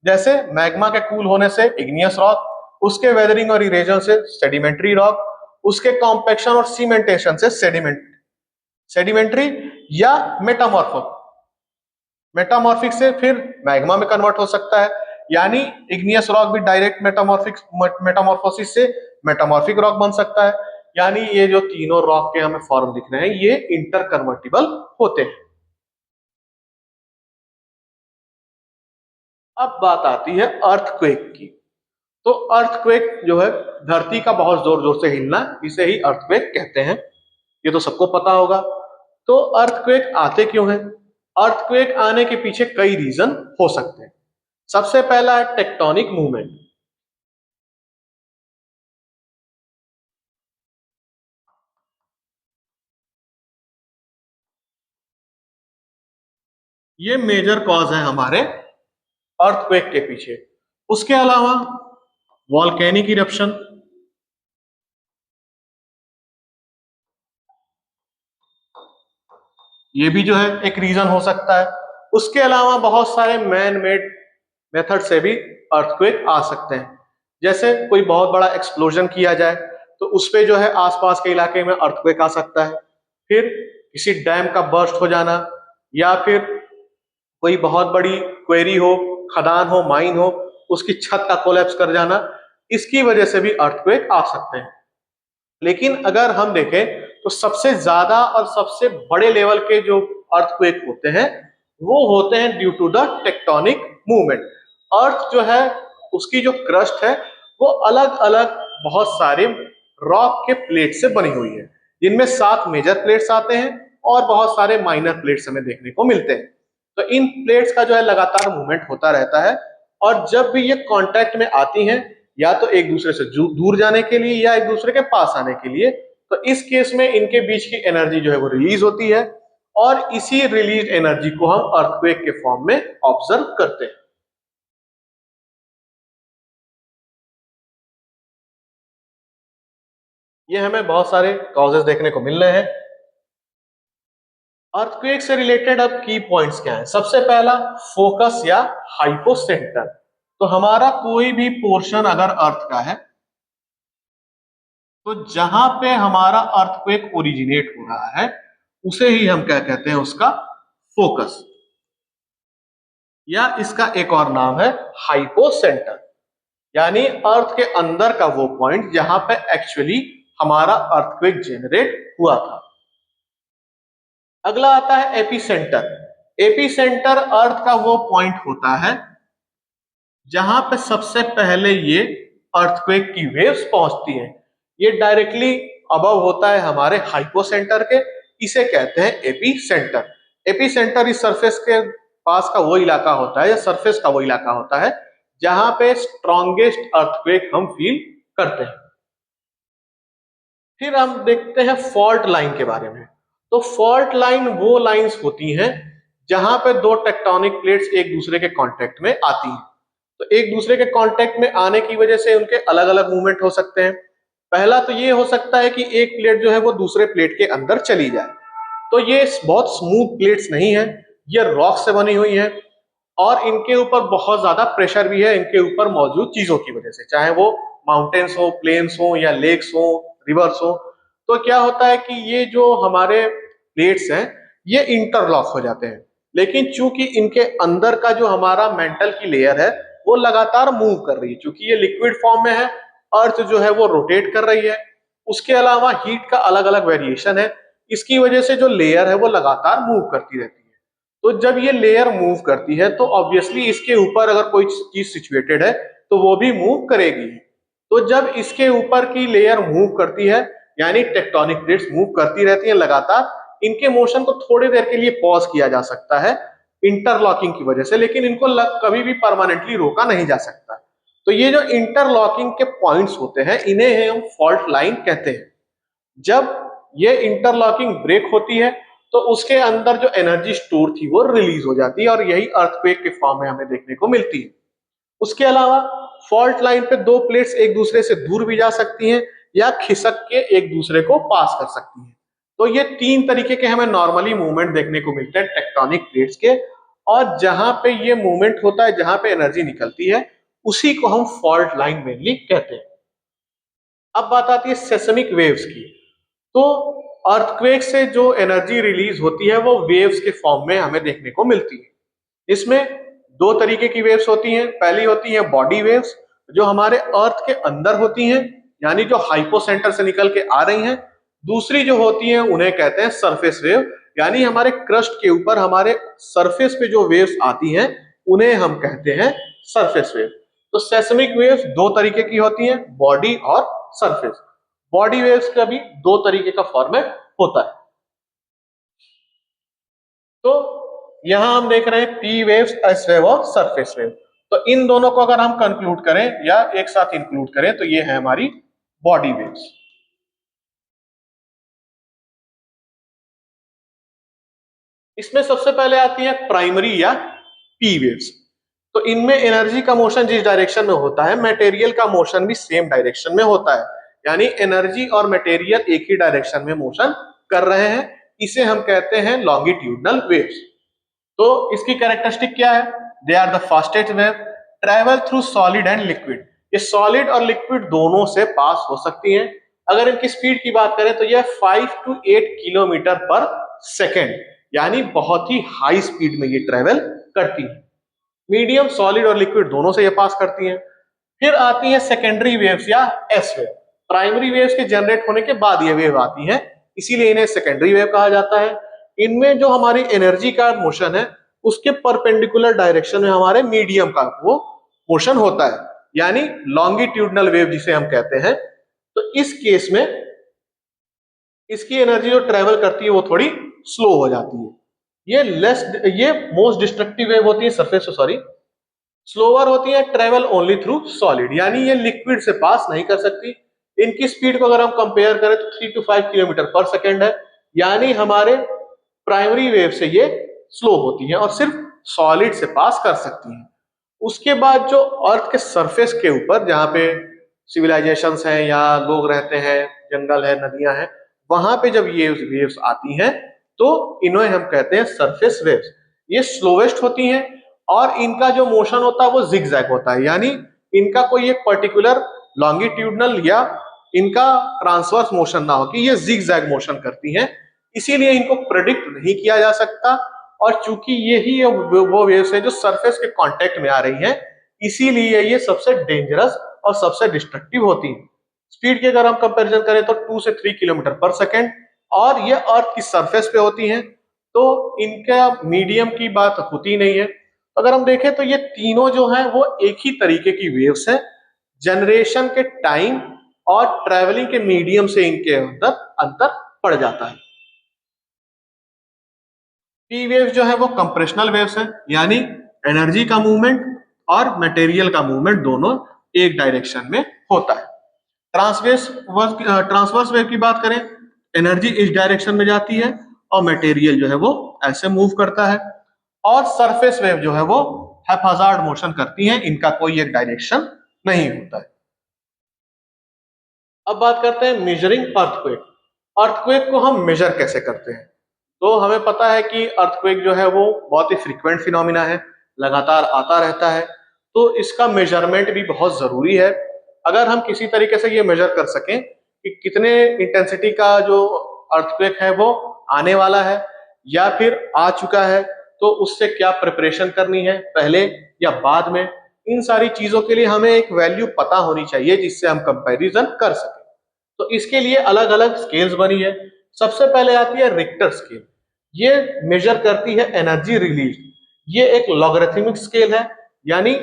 जैसे मैग्मा के कूल होने से इग्नियस रॉक, उसके वेदरिंग और इरेजन से सेडिमेंट्री रॉक, उसके कॉम्पैक्शन और सीमेंटेशन से सेडिमेंट्री या मेटामॉर्फिक से फिर मैग्मा में कन्वर्ट हो सकता है, यानी इग्नियस रॉक भी डायरेक्ट मेटामॉर्फोसिस से मेटामॉर्फिक रॉक बन सकता है। यानी ये जो तीनों रॉक के हमें फॉर्म दिख रहे हैं ये इंटर कन्वर्टिबल होते हैं। अब बात आती है अर्थक्वेक की। तो अर्थक्वेक जो है धरती का बहुत जोर जोर से हिलना, इसे ही अर्थक्वेक कहते हैं, ये तो सबको पता होगा। तो अर्थक्वेक आते क्यों हैं? अर्थक्वेक आने के पीछे कई रीजन हो सकते हैं। सबसे पहला है टेक्टोनिक मूवमेंट। ये मेजर कॉज है हमारे अर्थक्वेक के पीछे। उसके अलावा वॉल्केनिक इरप्शन, ये भी जो है एक रीजन हो सकता है। उसके अलावा बहुत सारे मैन मेड मेथड से भी अर्थक्वेक आ सकते हैं, जैसे कोई बहुत बड़ा एक्सप्लोजन किया जाए तो उस पे जो है आसपास के इलाके में अर्थक्वेक आ सकता है। फिर किसी डैम का बर्स्ट हो जाना, या फिर कोई बहुत बड़ी क्वेरी हो, खदान हो, माइन हो, उसकी छत का कोलैप्स कर जाना, इसकी वजह से भी अर्थक्वेक आ सकते हैं। लेकिन अगर हम देखें तो सबसे ज्यादा और सबसे बड़े लेवल के जो अर्थक्वेक होते हैं वो होते हैं due to the tectonic movement. Earth जो है उसकी जो क्रस्ट है वो अलग अलग बहुत सारे रॉक के प्लेट से बनी हुई है, जिनमें 7 मेजर प्लेट्स आते हैं और बहुत सारे माइनर प्लेट्स हमें देखने को मिलते हैं। तो इन प्लेट्स का जो है लगातार मूवमेंट होता रहता है, और जब भी ये कांटेक्ट में आती हैं, या तो एक दूसरे से दूर जाने के लिए या एक दूसरे के पास आने के लिए, तो इस केस में इनके बीच की एनर्जी जो है वो रिलीज होती है, और इसी रिलीज एनर्जी को हम अर्थक्वेक के फॉर्म में ऑब्जर्व करते हैं। ये हमें बहुत सारे कॉजेस देखने को मिल रहे हैं। अर्थक्वेक से रिलेटेड अब की पॉइंट्स क्या है? सबसे पहला फोकस या हाइपोसेंटर। तो हमारा कोई भी पोर्शन अगर अर्थ का है, तो जहां पे हमारा अर्थक्वेक ओरिजिनेट हो रहा है उसे ही हम क्या कहते हैं, उसका फोकस, या इसका एक और नाम है हाइपोसेंटर, यानी अर्थ के अंदर का वो पॉइंट जहां पे एक्चुअली हमारा अर्थक्वेक जेनरेट हुआ था। अगला आता है एपीसेंटर। एपीसेंटर अर्थ का वो पॉइंट होता है जहां पे सबसे पहले ये अर्थक्वेक की वेव्स पहुंचती हैं। ये डायरेक्टली अबव होता है हमारे हाइपोसेंटर के, इसे कहते हैं एपीसेंटर। एपीसेंटर इस सरफेस के पास का वो इलाका होता है, या सरफेस का वो इलाका होता है जहां पे स्ट्रॉन्गेस्ट अर्थक्वेक हम फील करते हैं। फिर हम देखते हैं फॉल्ट लाइन के बारे में। तो फॉल्ट लाइन वो लाइंस होती हैं जहां पे दो टेक्टोनिक प्लेट्स एक दूसरे के कांटेक्ट में आती हैं। तो एक दूसरे के कांटेक्ट में आने की वजह से उनके अलग अलग मूवमेंट हो सकते हैं। पहला तो ये हो सकता है कि एक प्लेट जो है वो दूसरे प्लेट के अंदर चली जाए। तो ये बहुत स्मूथ प्लेट्स नहीं है, ये रॉक से बनी हुई है, और इनके ऊपर बहुत ज्यादा प्रेशर भी है इनके ऊपर मौजूद चीजों की वजह से, चाहे वो माउंटेन्स हो, प्लेन्स हो, या लेक्स हो, रिवर्स हो। तो क्या होता है कि ये जो हमारे प्लेट्स हैं ये इंटरलॉक हो जाते हैं, लेकिन चूंकि इनके अंदर का जो हमारा मेंटल की लेयर है वो लगातार मूव कर रही है, चूंकि ये लिक्विड फॉर्म में है, अर्थ जो है वो रोटेट कर रही है। उसके अलावा हीट का अलग अलग वेरिएशन है, इसकी वजह से जो लेयर है वो लगातार मूव करती रहती है। तो जब ये लेयर मूव करती है तो ऑब्वियसली इसके ऊपर अगर कोई चीज सिचुएटेड है तो वो भी मूव करेगी। तो जब इसके ऊपर की लेयर मूव करती है, यानी टेक्टोनिक प्लेट्स मूव करती रहती हैं लगातार, इनके मोशन को थोड़ी देर के लिए पॉज किया जा सकता है इंटरलॉकिंग की वजह से, लेकिन इनको कभी भी परमानेंटली रोका नहीं जा सकता। तो ये जो इंटरलॉकिंग के पॉइंट्स होते हैं इन्हें हम फॉल्ट लाइन कहते हैं। जब ये इंटरलॉकिंग ब्रेक होती है तो उसके अंदर जो एनर्जी स्टोर थी वो रिलीज हो जाती है, और यही अर्थक्वेक के फॉर्म में हमें देखने को मिलती है। उसके अलावा फॉल्ट लाइन पे दो प्लेट्स एक दूसरे से दूर भी जा सकती हैं, या खिसक के एक दूसरे को पास कर सकती हैं। तो ये तीन तरीके के हमें नॉर्मली मूवमेंट देखने को मिलते हैं टेक्टोनिक प्लेट्स के, और जहां पे ये मूवमेंट होता है, जहां पे एनर्जी निकलती है, उसी को हम फॉल्ट लाइन मेनली कहते हैं। अब बात आती है सेस्मिक वेव्स की। तो अर्थक्वेक से जो एनर्जी रिलीज होती है वो वेव्स के फॉर्म में हमें देखने को मिलती है। इसमें दो तरीके की वेव्स होती हैं। पहली होती है बॉडी वेव्स, जो हमारे अर्थ के अंदर होती हैं, यानी जो हाइपोसेंटर से निकल के आ रही हैं। दूसरी जो होती हैं उन्हें कहते हैं सरफेस वेव, यानी हमारे क्रस्ट के ऊपर हमारे सरफेस पे जो वेव्स आती हैं उन्हें हम कहते हैं सरफेस वेव। तो सेस्मिक वेव्स दो तरीके की होती हैं, बॉडी और सरफेस। बॉडी वेव्स का भी दो तरीके का फॉर्मेट होता है। तो यहां हम देख रहे हैं पी वेव्स, एस वेव और सरफेस वेव। तो इन दोनों को अगर हम कंक्लूड करें या एक साथ इंक्लूड करें तो ये है हमारी बॉडी वेव्स। इसमें सबसे पहले आती है प्राइमरी या पी वेव्स। तो इनमें एनर्जी का मोशन जिस डायरेक्शन में होता है, मटेरियल का मोशन भी सेम डायरेक्शन में होता है, यानी एनर्जी और मटेरियल एक ही डायरेक्शन में मोशन कर रहे हैं। इसे हम कहते हैं लॉन्गिट्यूडनल वेव्स। तो इसकी कैरेक्टरिस्टिक क्या है? They are the fastest wave, travel through solid and liquid. ये सॉलिड और लिक्विड दोनों से पास हो सकती हैं। अगर इनकी स्पीड की बात करें तो यह 5 to 8 किलोमीटर पर सेकेंड, यानी बहुत ही हाई स्पीड में ये ट्रेवल करती है। मीडियम, सॉलिड और लिक्विड दोनों से ये पास करती हैं। फिर आती है सेकेंडरी वेव्स या एस वेव। प्राइमरी वेव्स के जनरेट होने के बाद ये वेव आती हैं, इसीलिए इन्हें सेकेंडरी वेव कहा जाता है। इनमें जो हमारी एनर्जी का मोशन है उसके परपेंडिकुलर डायरेक्शन में हमारे मीडियम का वो मोशन होता है, यानी लॉन्गिट्यूडनल वेव जिसे हम कहते हैं। तो इस केस में इसकी एनर्जी जो ट्रेवल करती है वो थोड़ी स्लो हो जाती है। ये मोस्ट डिस्ट्रक्टिव वेव होती है सरफेस से, सॉरी, स्लोअर होती है, ट्रेवल ओनली थ्रू सॉलिड, यानी ये लिक्विड से पास नहीं कर सकती। इनकी स्पीड को अगर हम कंपेयर करें तो 3 to 5 किलोमीटर पर सेकेंड है, यानी हमारे प्राइमरी वेव से ये स्लो होती है और सिर्फ सॉलिड से पास कर सकती है। उसके बाद जो अर्थ के सरफेस के ऊपर जहां पे सिविलाइजेशंस हैं या लोग रहते हैं, जंगल है, नदियां हैं, वहां पे जब ये वेव्स आती हैं तो इन्हें हम कहते हैं सरफेस वेव्स। ये स्लोवेस्ट होती हैं और इनका जो मोशन होता है वो जिगजैग होता है, यानी इनका कोई एक पर्टिकुलर लॉन्गिट्यूडनल या इनका ट्रांसवर्स मोशन ना हो कि ये जिगजैग मोशन करती हैं। इसीलिए इनको प्रेडिक्ट नहीं किया जा सकता। और चूंकि यही वो वेव्स है जो सरफेस के कांटेक्ट में आ रही हैं, इसीलिए ये सबसे डेंजरस और सबसे डिस्ट्रक्टिव होती है। स्पीड की अगर हम कंपैरिजन करें तो 2 से 3 किलोमीटर पर सेकेंड, और ये अर्थ की सरफेस पे होती हैं, तो इनका मीडियम की बात होती नहीं है। अगर हम देखें तो ये तीनों जो हैं वो एक ही तरीके की वेव्स हैं। जनरेशन के टाइम और ट्रेवलिंग के मीडियम से इनके अंदर अंतर पड़ जाता है। पी वेव्स जो है वो कंप्रेशनल वेव्स हैं, यानी एनर्जी का मूवमेंट और मटेरियल का मूवमेंट दोनों एक डायरेक्शन में होता है। ट्रांसवर्स वेव की बात करें, एनर्जी इस डायरेक्शन में जाती है और मटेरियल जो है वो ऐसे मूव करता है। और सरफेस वेव जो है वो हैप्पैजार्ड मोशन करती हैं, इनका कोई एक डायरेक्शन नहीं होता है। अब बात करते हैं मेजरिंग अर्थक्वेक। अर्थक्वेक को हम मेजर कैसे करते हैं? तो हमें पता है कि अर्थक्वेक जो है वो बहुत ही फ्रीक्वेंट फिनोमिना है, लगातार आता रहता है, तो इसका मेजरमेंट भी बहुत जरूरी है। अगर हम किसी तरीके से ये मेजर कर सकें कि कितने इंटेंसिटी का जो अर्थक्वेक है वो आने वाला है या फिर आ चुका है, तो उससे क्या प्रिपरेशन करनी है पहले या बाद में, इन सारी चीजों के लिए हमें एक वैल्यू पता होनी चाहिए जिससे हम कंपैरिजन कर सकें। तो इसके लिए अलग अलग स्केल्स बनी है। सबसे पहले आती है रिक्टर स्केल। ये मेजर करती है एनर्जी रिलीज। ये एक लॉगरिथमिक स्केल है, यानी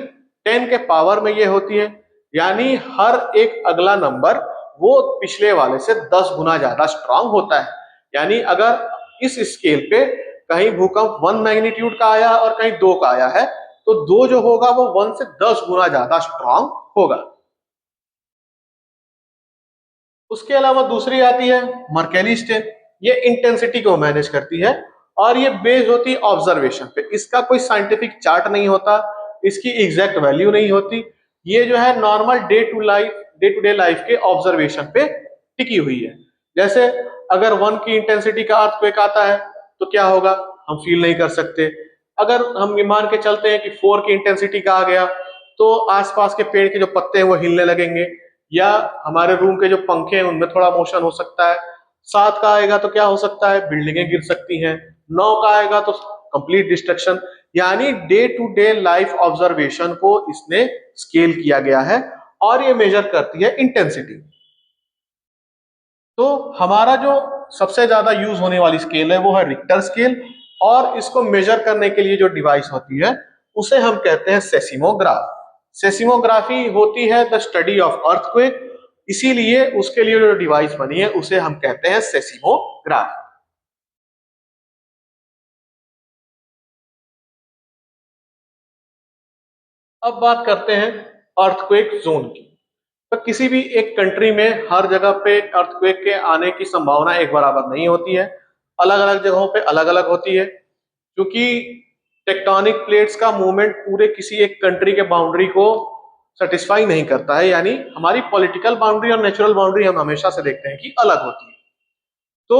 10 के पावर में ये होती है, यानी हर एक अगला नंबर वो पिछले वाले से 10 गुना ज्यादा स्ट्रांग होता है। यानी अगर इस स्केल पे कहीं भूकंप 1 मैग्नीट्यूड का आया और कहीं 2 का आया है, तो 2 जो होगा वो 1 से 10 गुना ज्यादा स्ट्रांग होगा। उसके अलावा दूसरी आती है मर्केली स्केल। ये इंटेंसिटी को मैनेज करती है और ये बेस्ड होती है ऑब्जर्वेशन पे। इसका कोई साइंटिफिक चार्ट नहीं होता, इसकी एग्जैक्ट वैल्यू नहीं होती। ये जो है normal day to day life के ऑब्जर्वेशन पे टिकी हुई है। जैसे अगर 1 की इंटेंसिटी का अर्थक्वेक आता है तो क्या होगा, हम फील नहीं कर सकते। अगर हम ये मान के चलते हैं कि 4 की इंटेंसिटी का आ गया, तो आसपास के पेड़ के जो पत्ते हैं वो हिलने लगेंगे, या हमारे रूम के जो पंखे हैं उनमें थोड़ा मोशन हो सकता है। 7 का आएगा तो क्या हो सकता है, बिल्डिंगें गिर सकती हैं। 9 का आएगा तो कंप्लीट डिस्ट्रक्शन। यानी day to day life observation को इसने स्केल किया गया है और ये मेजर करती है इंटेंसिटी। तो हमारा जो सबसे ज्यादा यूज होने वाली स्केल है वो है रिक्टर स्केल, और इसको मेजर करने के लिए जो डिवाइस होती है उसे हम कहते हैं सेसिमोग्राफ। सेसिमोग्राफी होती है द स्टडी ऑफ अर्थक्वेक, इसीलिए उसके लिए जो डिवाइस बनी है उसे हम कहते हैं सेसिमोग्राफ। अब बात करते हैं अर्थक्वेक जोन की। तो किसी भी एक कंट्री में हर जगह पे अर्थक्वेक के आने की संभावना एक बराबर नहीं होती है, अलग अलग जगहों पे अलग अलग होती है। क्योंकि टेक्टोनिक प्लेट्स का मूवमेंट पूरे किसी एक कंट्री के बाउंड्री को सेटिस्फाई नहीं करता है, यानी हमारी पॉलिटिकल बाउंड्री और नेचुरल बाउंड्री हम हमेशा से देखते हैं कि अलग होती है। तो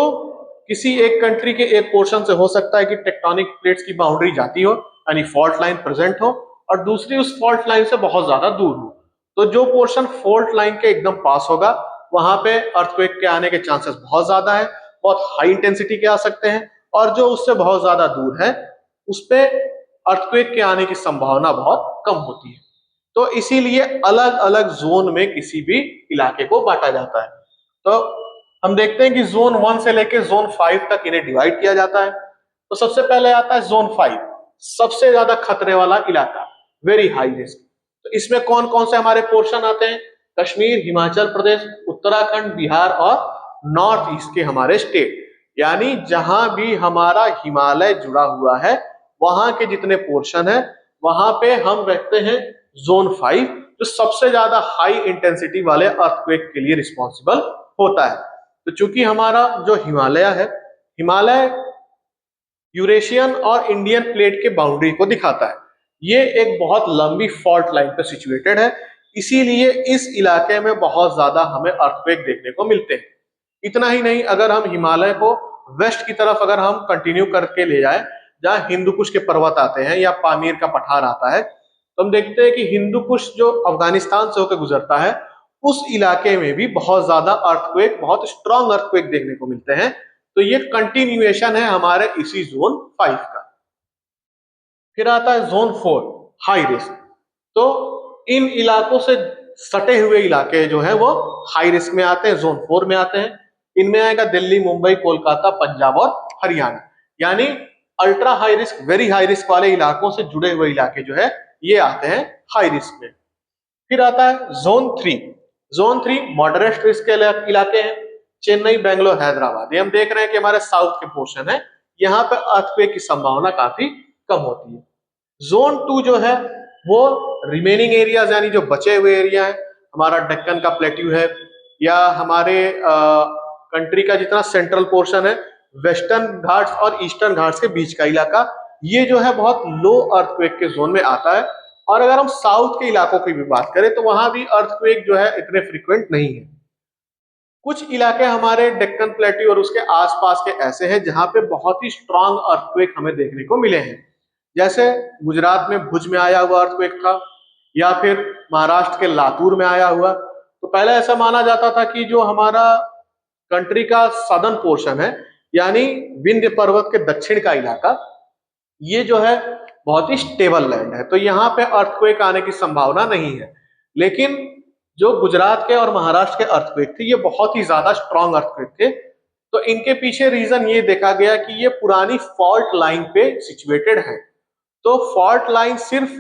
किसी एक कंट्री के एक पोर्शन से हो सकता है कि टेक्टोनिक प्लेट्स की बाउंड्री जाती हो, यानी फॉल्ट लाइन प्रेजेंट हो, और दूसरी उस फॉल्ट लाइन से बहुत ज्यादा दूर हो। तो जो पोर्शन फॉल्ट लाइन के एकदम पास होगा वहां पे अर्थक्वेक के आने के चांसेस बहुत ज्यादा है, बहुत हाई इंटेंसिटी के आ सकते हैं। और जो उससे बहुत ज्यादा दूर है उस पे अर्थक्वेक के आने की संभावना बहुत कम होती है। तो इसीलिए अलग अलग जोन में किसी भी इलाके को बांटा जाता है। तो हम देखते हैं कि जोन 1 से लेकर जोन 5 तक इन्हें डिवाइड किया जाता है। तो सबसे पहले आता है जोन 5, सबसे ज्यादा खतरे वाला इलाका, वेरी हाई रिस्क। तो इसमें कौन कौन से हमारे पोर्शन आते हैं, कश्मीर, हिमाचल प्रदेश, उत्तराखंड, बिहार और नॉर्थ ईस्ट के हमारे स्टेट, यानी जहां भी हमारा हिमालय जुड़ा हुआ है वहां के जितने पोर्शन है वहां पे हम रखते हैं जोन 5, जो सबसे ज्यादा हाई इंटेंसिटी वाले अर्थक्वेक के लिए रिस्पॉन्सिबल होता है। तो चूंकि हमारा जो हिमालय है, हिमालय यूरेशियन और इंडियन प्लेट के बाउंड्री को दिखाता है। ये एक बहुत लंबी फॉल्ट लाइन पर सिचुएटेड है, इसीलिए इस इलाके में बहुत ज्यादा हमें अर्थक्वेक देखने को मिलते हैं। इतना ही नहीं, अगर हम हिमालय को वेस्ट की तरफ अगर हम कंटिन्यू करके ले जाए, जहां हिंदू कुश के पर्वत आते हैं या पामीर का पठार आता है, तो हम देखते हैं कि हिंदू कुश जो अफगानिस्तान से होकर गुजरता है उस इलाके में भी बहुत ज्यादा अर्थक्वेक, बहुत स्ट्रॉन्ग अर्थक्वेक देखने को मिलते हैं। तो ये कंटिन्यूएशन है हमारे इसी जोन 5 का। फिर आता है जोन 4, हाई रिस्क। तो इन इलाकों से सटे हुए इलाके जो है वो हाई रिस्क में आते हैं, जोन 4 में आते हैं। इनमें आएगा दिल्ली, मुंबई, कोलकाता, पंजाब और हरियाणा, यानी ultra high risk, very high risk वाले इलाकों से जुड़े हुए इलाके जो है ये आते हैं हाई रिस्क में। फिर आता है जोन 3। जोन 3 मॉडरेट रिस्क के इलाके हैं, चेन्नई, बेंगलोर, हैदराबाद। ये हम देख रहे हैं कि हमारे साउथ के पोर्शन है, यहाँ पे अर्थक्वेक की संभावना काफी कम होती है। जोन 2 जो है वो रिमेनिंग एरियाज, यानी जो बचे हुए एरिया है, हमारा डेक्कन का प्लेट्यू है, या हमारे कंट्री का जितना सेंट्रल पोर्शन है, वेस्टर्न घाट्स और ईस्टर्न घाट्स के बीच का इलाका, ये जो है बहुत लो अर्थक्वेक के जोन में आता है। और अगर हम साउथ के इलाकों की भी बात करें तो वहां भी अर्थक्वेक जो है इतने फ्रीक्वेंट नहीं है। कुछ इलाके हमारे डेक्कन प्लेट्यू और उसके आसपास के ऐसे हैं जहां पे बहुत ही स्ट्रांग अर्थक्वेक हमें देखने को मिले हैं, जैसे गुजरात में भुज में आया हुआ अर्थक्वेक था, या फिर महाराष्ट्र के लातूर में आया हुआ। तो पहले ऐसा माना जाता था कि जो हमारा कंट्री का सदर्न पोर्शन है, यानी विंध्य पर्वत के दक्षिण का इलाका, ये जो है बहुत ही स्टेबल लैंड है, तो यहाँ पे अर्थक्वेक आने की संभावना नहीं है। लेकिन जो गुजरात के और महाराष्ट्र के अर्थक्वेक थे ये बहुत ही ज्यादा स्ट्रांग अर्थक्वेक थे। तो इनके पीछे रीजन ये देखा गया कि ये पुरानी फॉल्ट लाइन पे सिचुएटेड है। तो फॉल्ट लाइन सिर्फ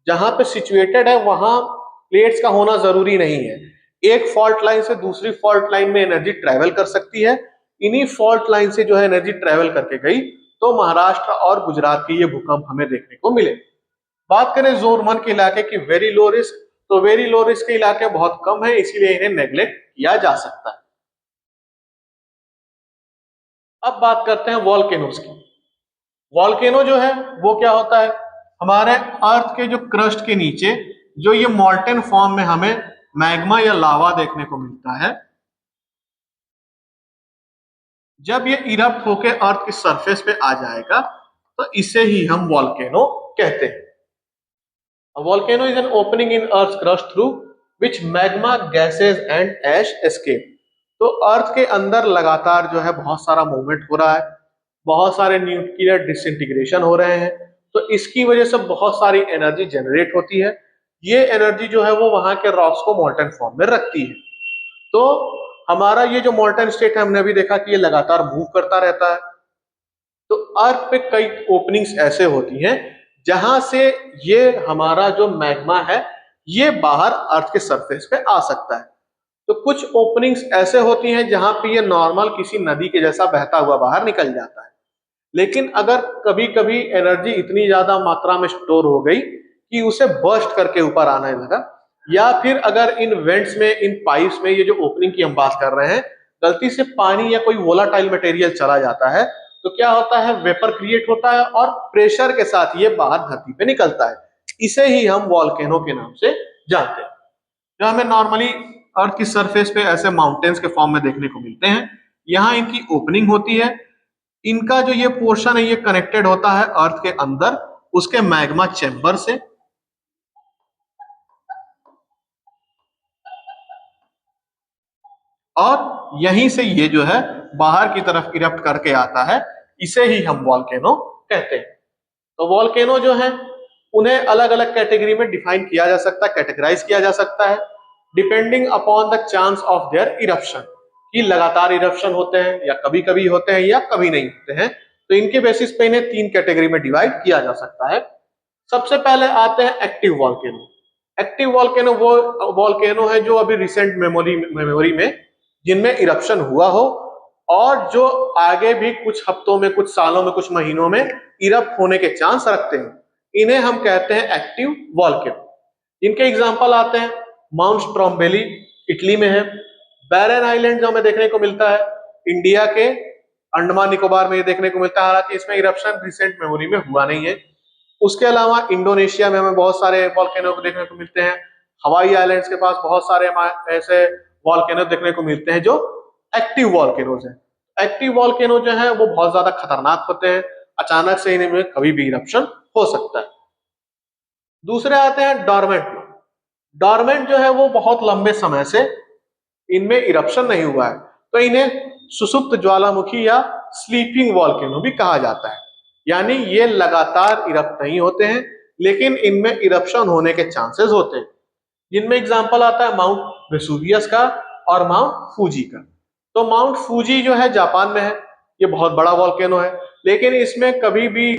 जहां पे सिचुएटेड है वहां प्लेट्स का होना जरूरी नहीं है। एक फॉल्ट लाइन से दूसरी फॉल्ट लाइन में एनर्जी ट्रेवल कर सकती है। इन्हीं फॉल्ट लाइन से जो है एनर्जी ट्रेवल करके गई, तो महाराष्ट्र और गुजरात के ये भूकंप हमें देखने को मिले। बात करें जोन 1 के इलाके की, वेरी लो रिस्क, तो वेरी लो रिस्क के इलाके बहुत कम है, इसीलिए इन्हें नेग्लेक्ट किया जा सकता है। अब बात करते हैं वॉल्केनोज की। वॉल्केनो जो है वो क्या होता है, हमारे अर्थ के जो क्रस्ट के नीचे जो ये मॉल्टेन फॉर्म में हमें मैग्मा या लावा देखने को मिलता है, जब ये इरप्ट होके अर्थ की सरफेस पे आ जाएगा तो इसे ही हम वॉल्केनो कहते हैं। A volcano is an opening in Earth's crust through which magma, gases and ash escape. तो अर्थ के अंदर लगातार जो है बहुत सारा मूवमेंट हो रहा है, बहुत सारे न्यूक्लियर डिसइंटीग्रेशन हो रहे हैं, तो इसकी वजह से बहुत सारी एनर्जी जनरेट होती है। ये एनर्जी जो है वो वहां के रॉक्स को मोल्टन फॉर्म में रखती है। तो हमारा ये जो मोल्टन स्टेट है, हमने अभी देखा कि ये लगातार मूव करता रहता है। तो अर्थ पे कई ओपनिंग्स ऐसे होती हैं जहां से ये हमारा जो मैग्मा है ये बाहर अर्थ के सरफेस पे आ सकता है। तो कुछ ओपनिंग्स ऐसे होती हैं जहां पे ये नॉर्मल किसी नदी के जैसा बहता हुआ बाहर निकल जाता है। लेकिन अगर कभी कभी एनर्जी इतनी ज्यादा मात्रा में स्टोर हो गई कि उसे बर्स्ट करके ऊपर आने लगा, या फिर अगर इन वेंट्स में, इन पाइप्स में, ये जो ओपनिंग की हम बात कर रहे हैं, गलती से पानी या कोई वोलाटाइल मटेरियल चला जाता है, तो क्या होता है, वेपर क्रिएट होता है और प्रेशर के साथ ये बाहर धरती पे निकलता है। इसे ही हम वॉल्केनो के नाम से जानते हैं। जो हमें नॉर्मली अर्थ की सरफेस पे ऐसे माउंटेन्स के फॉर्म में देखने को मिलते हैं, यहाँ इनकी ओपनिंग होती है। इनका जो ये पोर्शन है ये कनेक्टेड होता है अर्थ के अंदर उसके मैग्मा चैम्बर से, और यहीं से ये जो है बाहर की तरफ इरप्ट करके आता है। इसे ही हम वॉल्केनो कहते हैं। तो वॉल्केनो जो है उन्हें अलग अलग कैटेगरी में डिफाइन किया जा सकता है, कैटेगराइज किया जा सकता है, depending upon the chance of their eruption, कि लगातार इरप्शन होते हैं या कभी कभी होते हैं या कभी नहीं होते हैं। तो इनके बेसिस पे इन्हें 3 कैटेगरी में डिवाइड किया जा सकता है। सबसे पहले आते हैं एक्टिव वॉल्केनो। एक्टिव वॉल्केनो वो वॉल्केनो है जो अभी रिसेंट मेमोरी में जिनमें इरप्शन हुआ हो, और जो आगे भी कुछ हफ्तों में, कुछ सालों में, कुछ महीनों में इरप्ट होने के चांस रखते हैं। इन्हें हम कहते हैं एक्टिव वॉल्केनो। इनके एग्जांपल आते हैं माउंट स्ट्रोम्बोली इटली में है, बैरन आइलैंड जो हमें देखने को मिलता है इंडिया के अंडमान निकोबार में ये देखने को मिलता है, हालांकि इसमें इरप्शन रिसेंट मेमोरी में हुआ नहीं है। उसके अलावा इंडोनेशिया में हमें बहुत सारे वॉल्केनो देखने को मिलते हैं, हवाई आइलैंड्स के पास बहुत सारे ऐसे वॉल्केनो देखने को मिलते हैं जो एक्टिव वॉल्केनोज हैं। एक्टिव वॉल्केनो जो है वो बहुत ज्यादा खतरनाक होते हैं, अचानक से इनमें कभी भी इरप्शन हो सकता है। दूसरे आते हैं डॉर्मेंट। डॉर्मेंट जो है वो बहुत लंबे समय से इनमें इरप्शन नहीं हुआ है, तो इन्हें सुषुप्त ज्वालामुखी या स्लीपिंग वॉल्केनो भी कहा जाता है। यानी ये लगातार इरप्ट नहीं होते हैं, लेकिन इनमें इरप्शन होने के चांसेस होते हैं। जिनमें एग्जांपल आता है माउंट वेसुवियस का और माउंट फूजी का। तो माउंट फूजी जो है जापान में है, ये बहुत बड़ा वॉल्केनो है, लेकिन इसमें कभी भी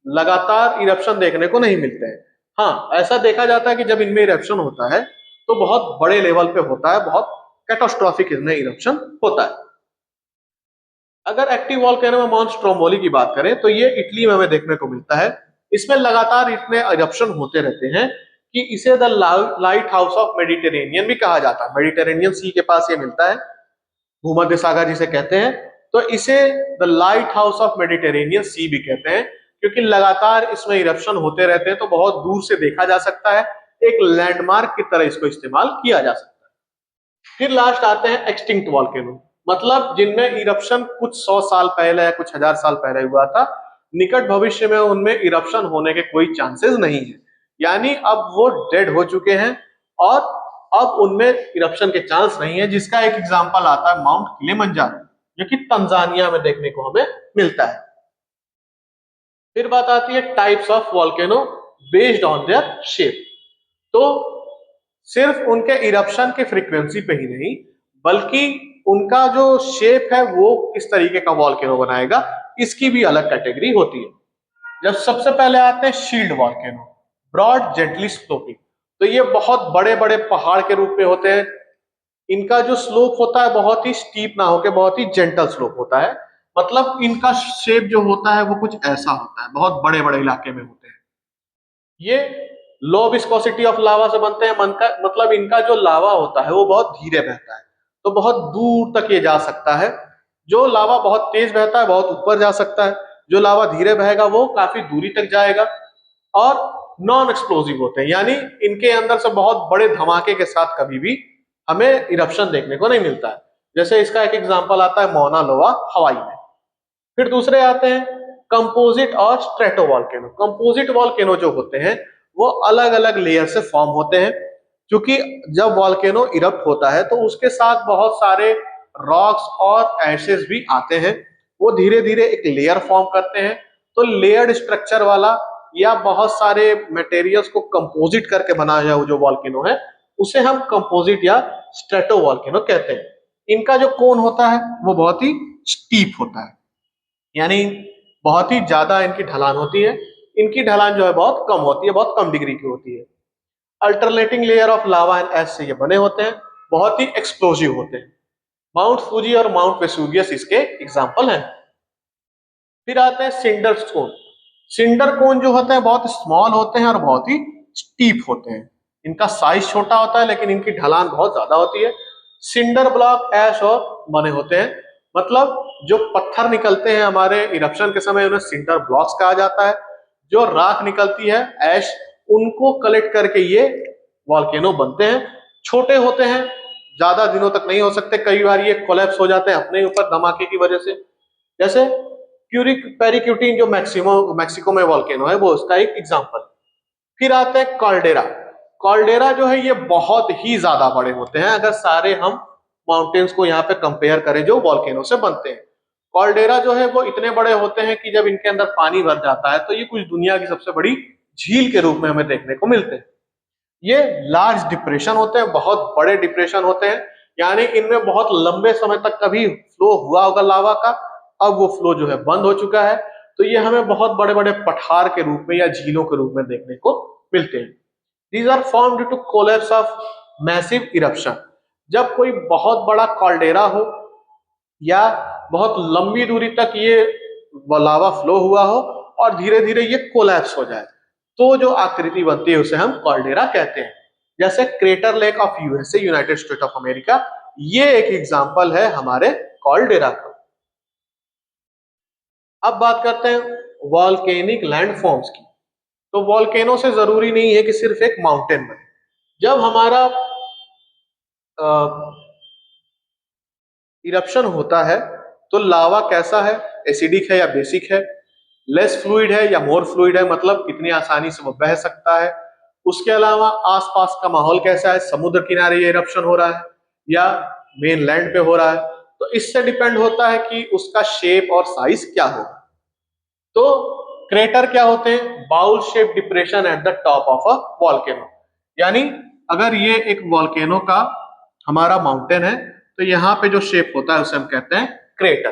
लगातार इरप्शन देखने को नहीं मिलते हैं। हाँ, ऐसा देखा जाता है कि जब इनमें इरप्शन होता है तो बहुत बड़े लेवल पे होता है, बहुत कैटास्ट्रॉफिक इनमें इरप्शन होता है। अगर एक्टिव वॉल्केनो में माउंट स्ट्रोम्बोली की बात करें तो ये इटली में हमें देखने को मिलता है। इसमें लगातार इतने इरप्शन होते रहते हैं कि इसे the light house of Mediterranean भी कहा जाता है। मेडिटेरेनियन सी के पास ये मिलता है, भूमध्य सागर जिसे कहते हैं, तो इसे the light house of Mediterranean sea भी कहते हैं, क्योंकि लगातार इसमें इरप्शन होते रहते हैं तो बहुत दूर से देखा जा सकता है, एक लैंडमार्क की तरह इसको इस्तेमाल किया जा सकता है। फिर लास्ट आते हैं एक्सटिंक्ट वॉल्केनो, मतलब जिनमें इरप्शन कुछ 100 साल पहले या कुछ 1000 साल पहले हुआ था, निकट भविष्य में उनमें इरप्शन होने के कोई चांसेस नहीं है, यानी अब वो डेड हो चुके हैं और अब उनमें इरप्शन के चांस नहीं है। जिसका एक एग्जांपल आता है माउंट किलिमंजारो, जो कि तंजानिया में देखने को हमें मिलता है। फिर बात आती है types of volcano based on their shape. तो सिर्फ उनके इरप्शन के फ्रीक्वेंसी पे ही नहीं, बल्कि उनका जो शेप है वो किस तरीके का वॉल्केनो बनाएगा, इसकी भी अलग कैटेगरी होती है। जब सबसे पहले आते हैं shield volcano, broad gently sloping. तो ये बहुत बड़े बड़े पहाड़ के रूप में होते हैं। इनका जो स्लोप होता है बहुत ही स्टीप ना होकर बहुत ही जेंटल स्लोप होता है, मतलब इनका शेप जो होता है वो कुछ ऐसा होता है, बहुत बड़े बड़े इलाके में होते हैं। ये लो विस्कोसिटी ऑफ लावा से बनते हैं। मतलब इनका जो लावा होता है वो बहुत धीरे बहता है, तो बहुत दूर तक ये जा सकता है। जो लावा बहुत तेज बहता है बहुत ऊपर जा सकता है, जो लावा धीरे बहेगा वो काफी दूरी तक जाएगा। और नॉन एक्सप्लोजिव होते हैं, यानी इनके अंदर से बहुत बड़े धमाके के साथ कभी भी हमें इरप्शन देखने को नहीं मिलता है। जैसे इसका एक एग्जांपल आता है मौना लोवा हवाई में। फिर दूसरे आते हैं कंपोजिट और स्ट्रेटो वॉल्केनो। कंपोजिट वॉल्केनो जो होते हैं वो अलग अलग लेयर से फॉर्म होते हैं, क्योंकि जब वॉल्केनो इरप्ट होता है तो उसके साथ बहुत सारे रॉक्स और एशेस भी आते हैं, वो धीरे धीरे एक लेयर फॉर्म करते हैं। तो लेयर्ड स्ट्रक्चर वाला या बहुत सारे मटेरियल्स को कंपोजिट करके बनाया हुआ जो वॉल्केनो है उसे हम कंपोजिट या स्ट्रेटो वॉल्केनो कहते हैं। इनका जो कोन होता है वो बहुत ही स्टीप होता है, यानी बहुत ही ज्यादा इनकी ढलान होती है। इनकी ढलान जो है बहुत कम होती है, बहुत कम डिग्री की होती है। Alternating layer of lava and ash से ये बने होते हैं, बहुत ही एक्सप्लोजिव होते हैं। माउंट फूजी और माउंट वेसुवियस इसके एग्जाम्पल हैं। फिर आते हैं सिंडर कोन। सिंडर कोन जो होते हैं बहुत स्मॉल होते हैं और बहुत ही स्टीप होते हैं। इनका साइज छोटा होता है लेकिन इनकी ढलान बहुत ज्यादा होती है। सिंडर ब्लॉक ऐश और बने होते हैं, मतलब जो पत्थर निकलते हैं हमारे इरप्शन के समय उन्हें सिंडर ब्लॉक्स कहा जाता है। जो राख निकलती है ऐश, उनको कलेक्ट करके ये वॉल्केनो बनते हैं। छोटे होते हैं, ज्यादा दिनों तक नहीं हो सकते, कई बार ये कोलैप्स हो जाते हैं अपने ऊपर धमाके की वजह से। जैसे क्यूरिक पेरिक्यूटिन जो मैक्सिको में वॉल्केनो है वो उसका एक एग्जांपल। फिर आते हैं कॉल्डेरा। कॉल्डेरा जो है ये बहुत ही ज्यादा बड़े होते हैं, अगर सारे हम माउंटेन्स को यहाँ पे कंपेयर करें जो वॉल्केनो से बनते हैं। कॉल्डेरा जो है वो इतने बड़े होते हैं कि जब इनके अंदर पानी भर जाता है तो ये कुछ दुनिया की सबसे बड़ी झील के रूप में हमें देखने को मिलते हैं। ये लार्ज डिप्रेशन होते हैं, बहुत बड़े डिप्रेशन होते हैं, यानी इनमें बहुत लंबे समय तक कभी फ्लो हुआ होगा लावा का, अब वो फ्लो जो है बंद हो चुका है। तो ये हमें बहुत बड़े बड़े पठार के रूप में या झीलों के रूप में देखने को मिलते हैं। These are formed due to collapse of massive eruption। जब कोई बहुत बड़ा कॉल्डेरा हो या बहुत लंबी दूरी तक ये लावा फ्लो हुआ हो और धीरे धीरे ये कोलैप्स हो जाए, तो जो आकृति बनती है उसे हम कॉल्डेरा कहते हैं। जैसे crater lake of USA, United state of America, ये एक एग्जांपल है हमारे कॉल्डेरा का। अब बात करते हैं वॉल्केनिक लैंडफॉर्म्स की। तो वॉल्केनो से जरूरी नहीं है कि सिर्फ एक माउंटेन बने। जब हमारा इरप्शन होता है तो लावा कैसा है, एसिडिक है या बेसिक है, लेस फ्लूइड है या मोर फ्लूइड है, मतलब कितनी आसानी से वो बह सकता है। उसके अलावा आसपास का माहौल कैसा है, समुद्र किनारे ये इरप्शन हो रहा है या मेन लैंड पे हो रहा है। तो इससे डिपेंड होता है कि उसका शेप और साइज क्या होगा। तो क्रेटर क्या होते हैं? Bowl shape depression at the top of a volcano. यानी अगर ये एक वॉल्केनो का हमारा माउंटेन है तो यहाँ पे जो शेप होता है उसे हम कहते हैं क्रेटर।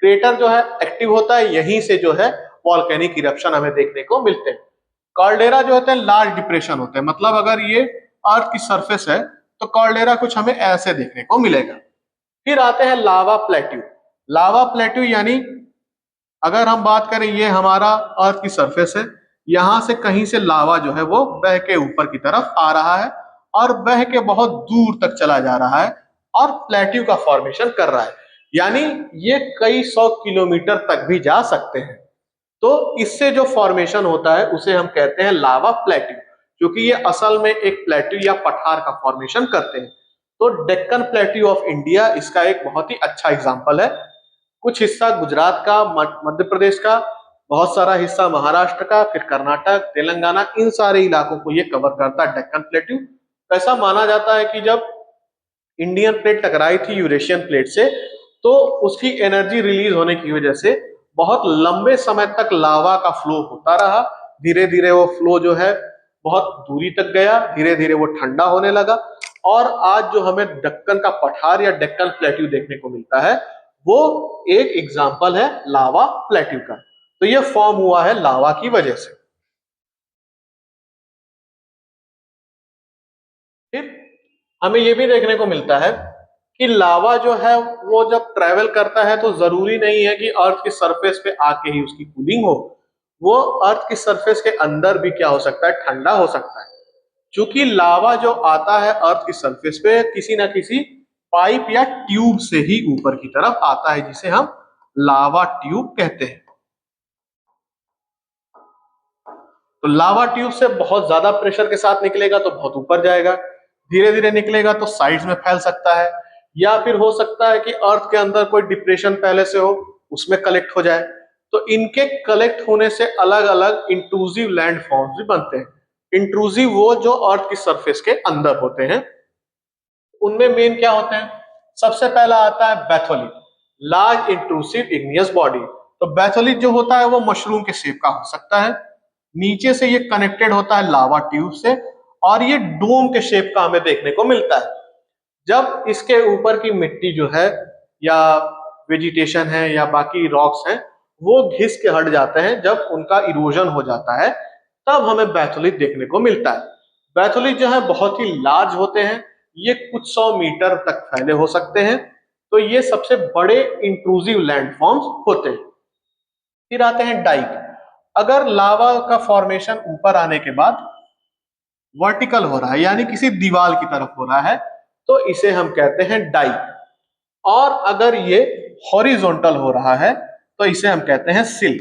क्रेटर जो है एक्टिव होता है, यहीं से जो है वॉल्केनिक इरप्शन हमें देखने को मिलते हैं। कॉल्डेरा जो होते हैं लार्ज डिप्रेशन होते हैं, मतलब अगर ये अर्थ की सरफेस है तो कॉल्डेरा कुछ हमें ऐसे देखने को मिलेगा। फिर आते हैं लावा प्लेट्यू। लावा प्लेट्यू यानी अगर हम बात करें ये हमारा अर्थ की सरफेस है, यहां से कहीं से लावा जो है वो बह के ऊपर की तरफ आ रहा है और बह के बहुत दूर तक चला जा रहा है और प्लेट्यू का फॉर्मेशन कर रहा है। यानी ये कई 100 किलोमीटर तक भी जा सकते हैं। तो इससे जो फॉर्मेशन होता है उसे हम कहते हैं लावा प्लेट्यू, क्योंकि ये असल में एक प्लेट्यू या पठार का फॉर्मेशन करते हैं। तो डेक्कन प्लेट्यू ऑफ इंडिया इसका एक बहुत ही अच्छा एग्जांपल है। कुछ हिस्सा गुजरात का, मध्य प्रदेश का, बहुत सारा हिस्सा महाराष्ट्र का, फिर कर्नाटक, तेलंगाना, इन सारे इलाकों को ये कवर करता है डेक्कन प्लेट्यू। ऐसा माना जाता है कि जब इंडियन प्लेट टकराई थी यूरेशियन प्लेट से तो उसकी एनर्जी रिलीज होने की वजह से बहुत लंबे समय तक लावा का फ्लो होता रहा। धीरे धीरे वो फ्लो जो है बहुत दूरी तक गया, धीरे धीरे वो ठंडा होने लगा और आज जो हमें दक्कन का पठार या डेक्कन प्लेट्यू देखने को मिलता है वो एक एग्जाम्पल है लावा प्लेट्यू का। तो ये फॉर्म हुआ है लावा की वजह से। फिर हमें ये भी देखने को मिलता है कि लावा जो है वो जब ट्रेवल करता है तो जरूरी नहीं है कि अर्थ की सरफेस पे आके ही उसकी कूलिंग हो। वो अर्थ की सरफेस के अंदर भी क्या हो सकता है? ठंडा हो सकता है। क्योंकि लावा जो आता है अर्थ की सरफेस पे किसी ना किसी पाइप या ट्यूब से ही ऊपर की तरफ आता है, जिसे हम लावा ट्यूब कहते हैं। तो लावा ट्यूब से बहुत ज्यादा प्रेशर के साथ निकलेगा तो बहुत ऊपर जाएगा, धीरे धीरे निकलेगा तो साइड्स में फैल सकता है, या फिर हो सकता है कि अर्थ के अंदर कोई डिप्रेशन पहले से हो उसमें कलेक्ट हो जाए। तो इनके कलेक्ट होने से अलग अलग इंट्रूसिव लैंड फॉर्म्स भी बनते हैं। इंट्रूसिव वो जो अर्थ की सरफेस के अंदर होते हैं। उनमें मेन क्या होते हैं? सबसे पहला आता है बैथोलिट, लार्ज इंट्रूसिव इग्नियस बॉडी। तो बैथोलिट जो होता है वो मशरूम के शेप का हो सकता है, नीचे से ये कनेक्टेड होता है लावा ट्यूब से और ये डोम के शेप का हमें देखने को मिलता है। जब इसके ऊपर की मिट्टी जो है या वेजिटेशन है या बाकी रॉक्स हैं वो घिस के हट जाते हैं, जब उनका इरोजन हो जाता है तब हमें बैथोलिट देखने को मिलता है। बैथोलिट जो है बहुत ही लार्ज होते हैं, ये कुछ 100 मीटर तक फैले हो सकते हैं। तो ये सबसे बड़े इंट्रूसिव लैंडफॉर्म्स होते हैं। फिर आते हैं डाइक। अगर लावा का फॉर्मेशन ऊपर आने के बाद वर्टिकल हो रहा है यानी किसी दीवार की तरफ हो रहा है तो इसे हम कहते हैं डाइक। और अगर ये हॉरिजॉन्टल हो रहा है तो इसे हम कहते हैं सिल।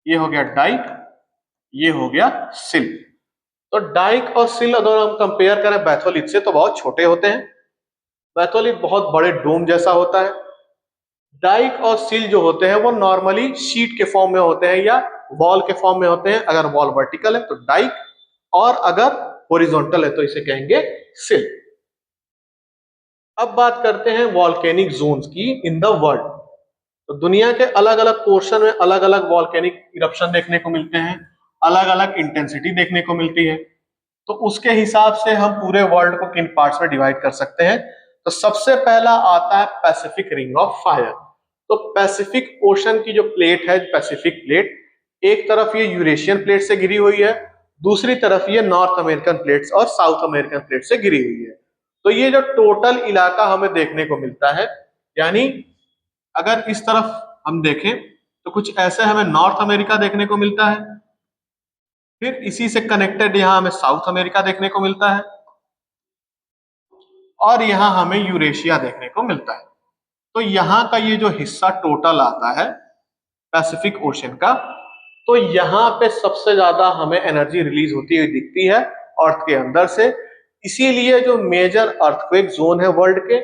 ये हो गया डाइक, ये हो गया सिल। तो डाइक और सिल अगर हम कंपेयर करें बैथोलिट से तो बहुत छोटे होते हैं। बैथोलिट बहुत बड़े डोम जैसा होता है। डाइक और सिल जो होते हैं वो नॉर्मली शीट के फॉर्म में होते हैं या वॉल के फॉर्म में होते हैं। अगर वॉल वर्टिकल है तो डाइक और अगर हॉरिजॉन्टल है तो इसे कहेंगे सिल। अब बात करते हैं वॉल्केनिक जोन्स की इन द वर्ल्ड। तो दुनिया के अलग अलग पोर्शन में अलग अलग वॉल्केनिक इरप्शन देखने को मिलते हैं, अलग अलग इंटेंसिटी देखने को मिलती है। तो उसके हिसाब से हम पूरे वर्ल्ड को किन पार्ट्स में डिवाइड कर सकते हैं। तो सबसे पहला आता है पैसिफिक रिंग ऑफ फायर। तो पैसिफिक ओशन की जो प्लेट है, पैसिफिक प्लेट, एक तरफ ये यूरेशियन प्लेट से घिरी हुई है, दूसरी तरफ ये नॉर्थ अमेरिकन प्लेट्स और साउथ अमेरिकन प्लेट से घिरी हुई है। तो ये जो टोटल इलाका हमें देखने को मिलता है, यानी अगर इस तरफ हम देखें तो कुछ ऐसे हमें नॉर्थ अमेरिका देखने को मिलता है, फिर इसी से कनेक्टेड यहां हमें साउथ अमेरिका देखने को मिलता है और यहां हमें यूरेशिया देखने को मिलता है। तो यहाँ का ये जो हिस्सा टोटल आता है पैसिफिक ओशन का, तो यहाँ पे सबसे ज्यादा हमें एनर्जी रिलीज होती हुई दिखती है अर्थ के अंदर से। इसीलिए जो मेजर अर्थक्वेक जोन है वर्ल्ड के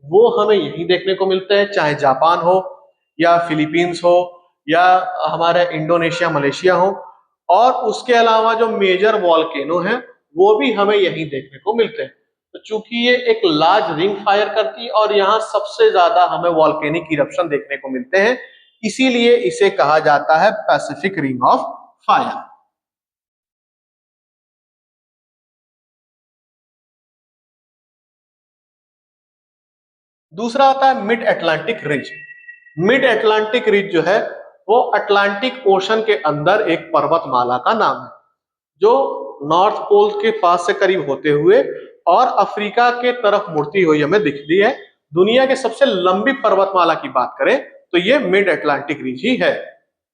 वो हमें यही देखने को मिलते हैं, चाहे जापान हो या फिलीपींस हो या हमारे इंडोनेशिया मलेशिया हो। और उसके अलावा जो मेजर वॉल्केनो है वो भी हमें यही देखने को मिलते हैं। तो चूंकि ये एक लार्ज रिंग फायर करती है और यहाँ सबसे ज्यादा हमें वॉल्केनिक इरप्शन देखने को मिलते हैं, इसीलिए इसे कहा जाता है पैसिफिक रिंग ऑफ फायर। दूसरा आता है mid Atlantic ridge. Mid Atlantic ridge जो है वो अटलांटिक ओशन के अंदर एक पर्वतमाला का नाम है, जो नॉर्थ पोल के पास से करीब होते हुए और अफ्रीका के तरफ मुड़ती हुई हमें दिखती है। दुनिया के सबसे लंबी पर्वतमाला की बात करें तो ये मिड अटलांटिक रिज ही है।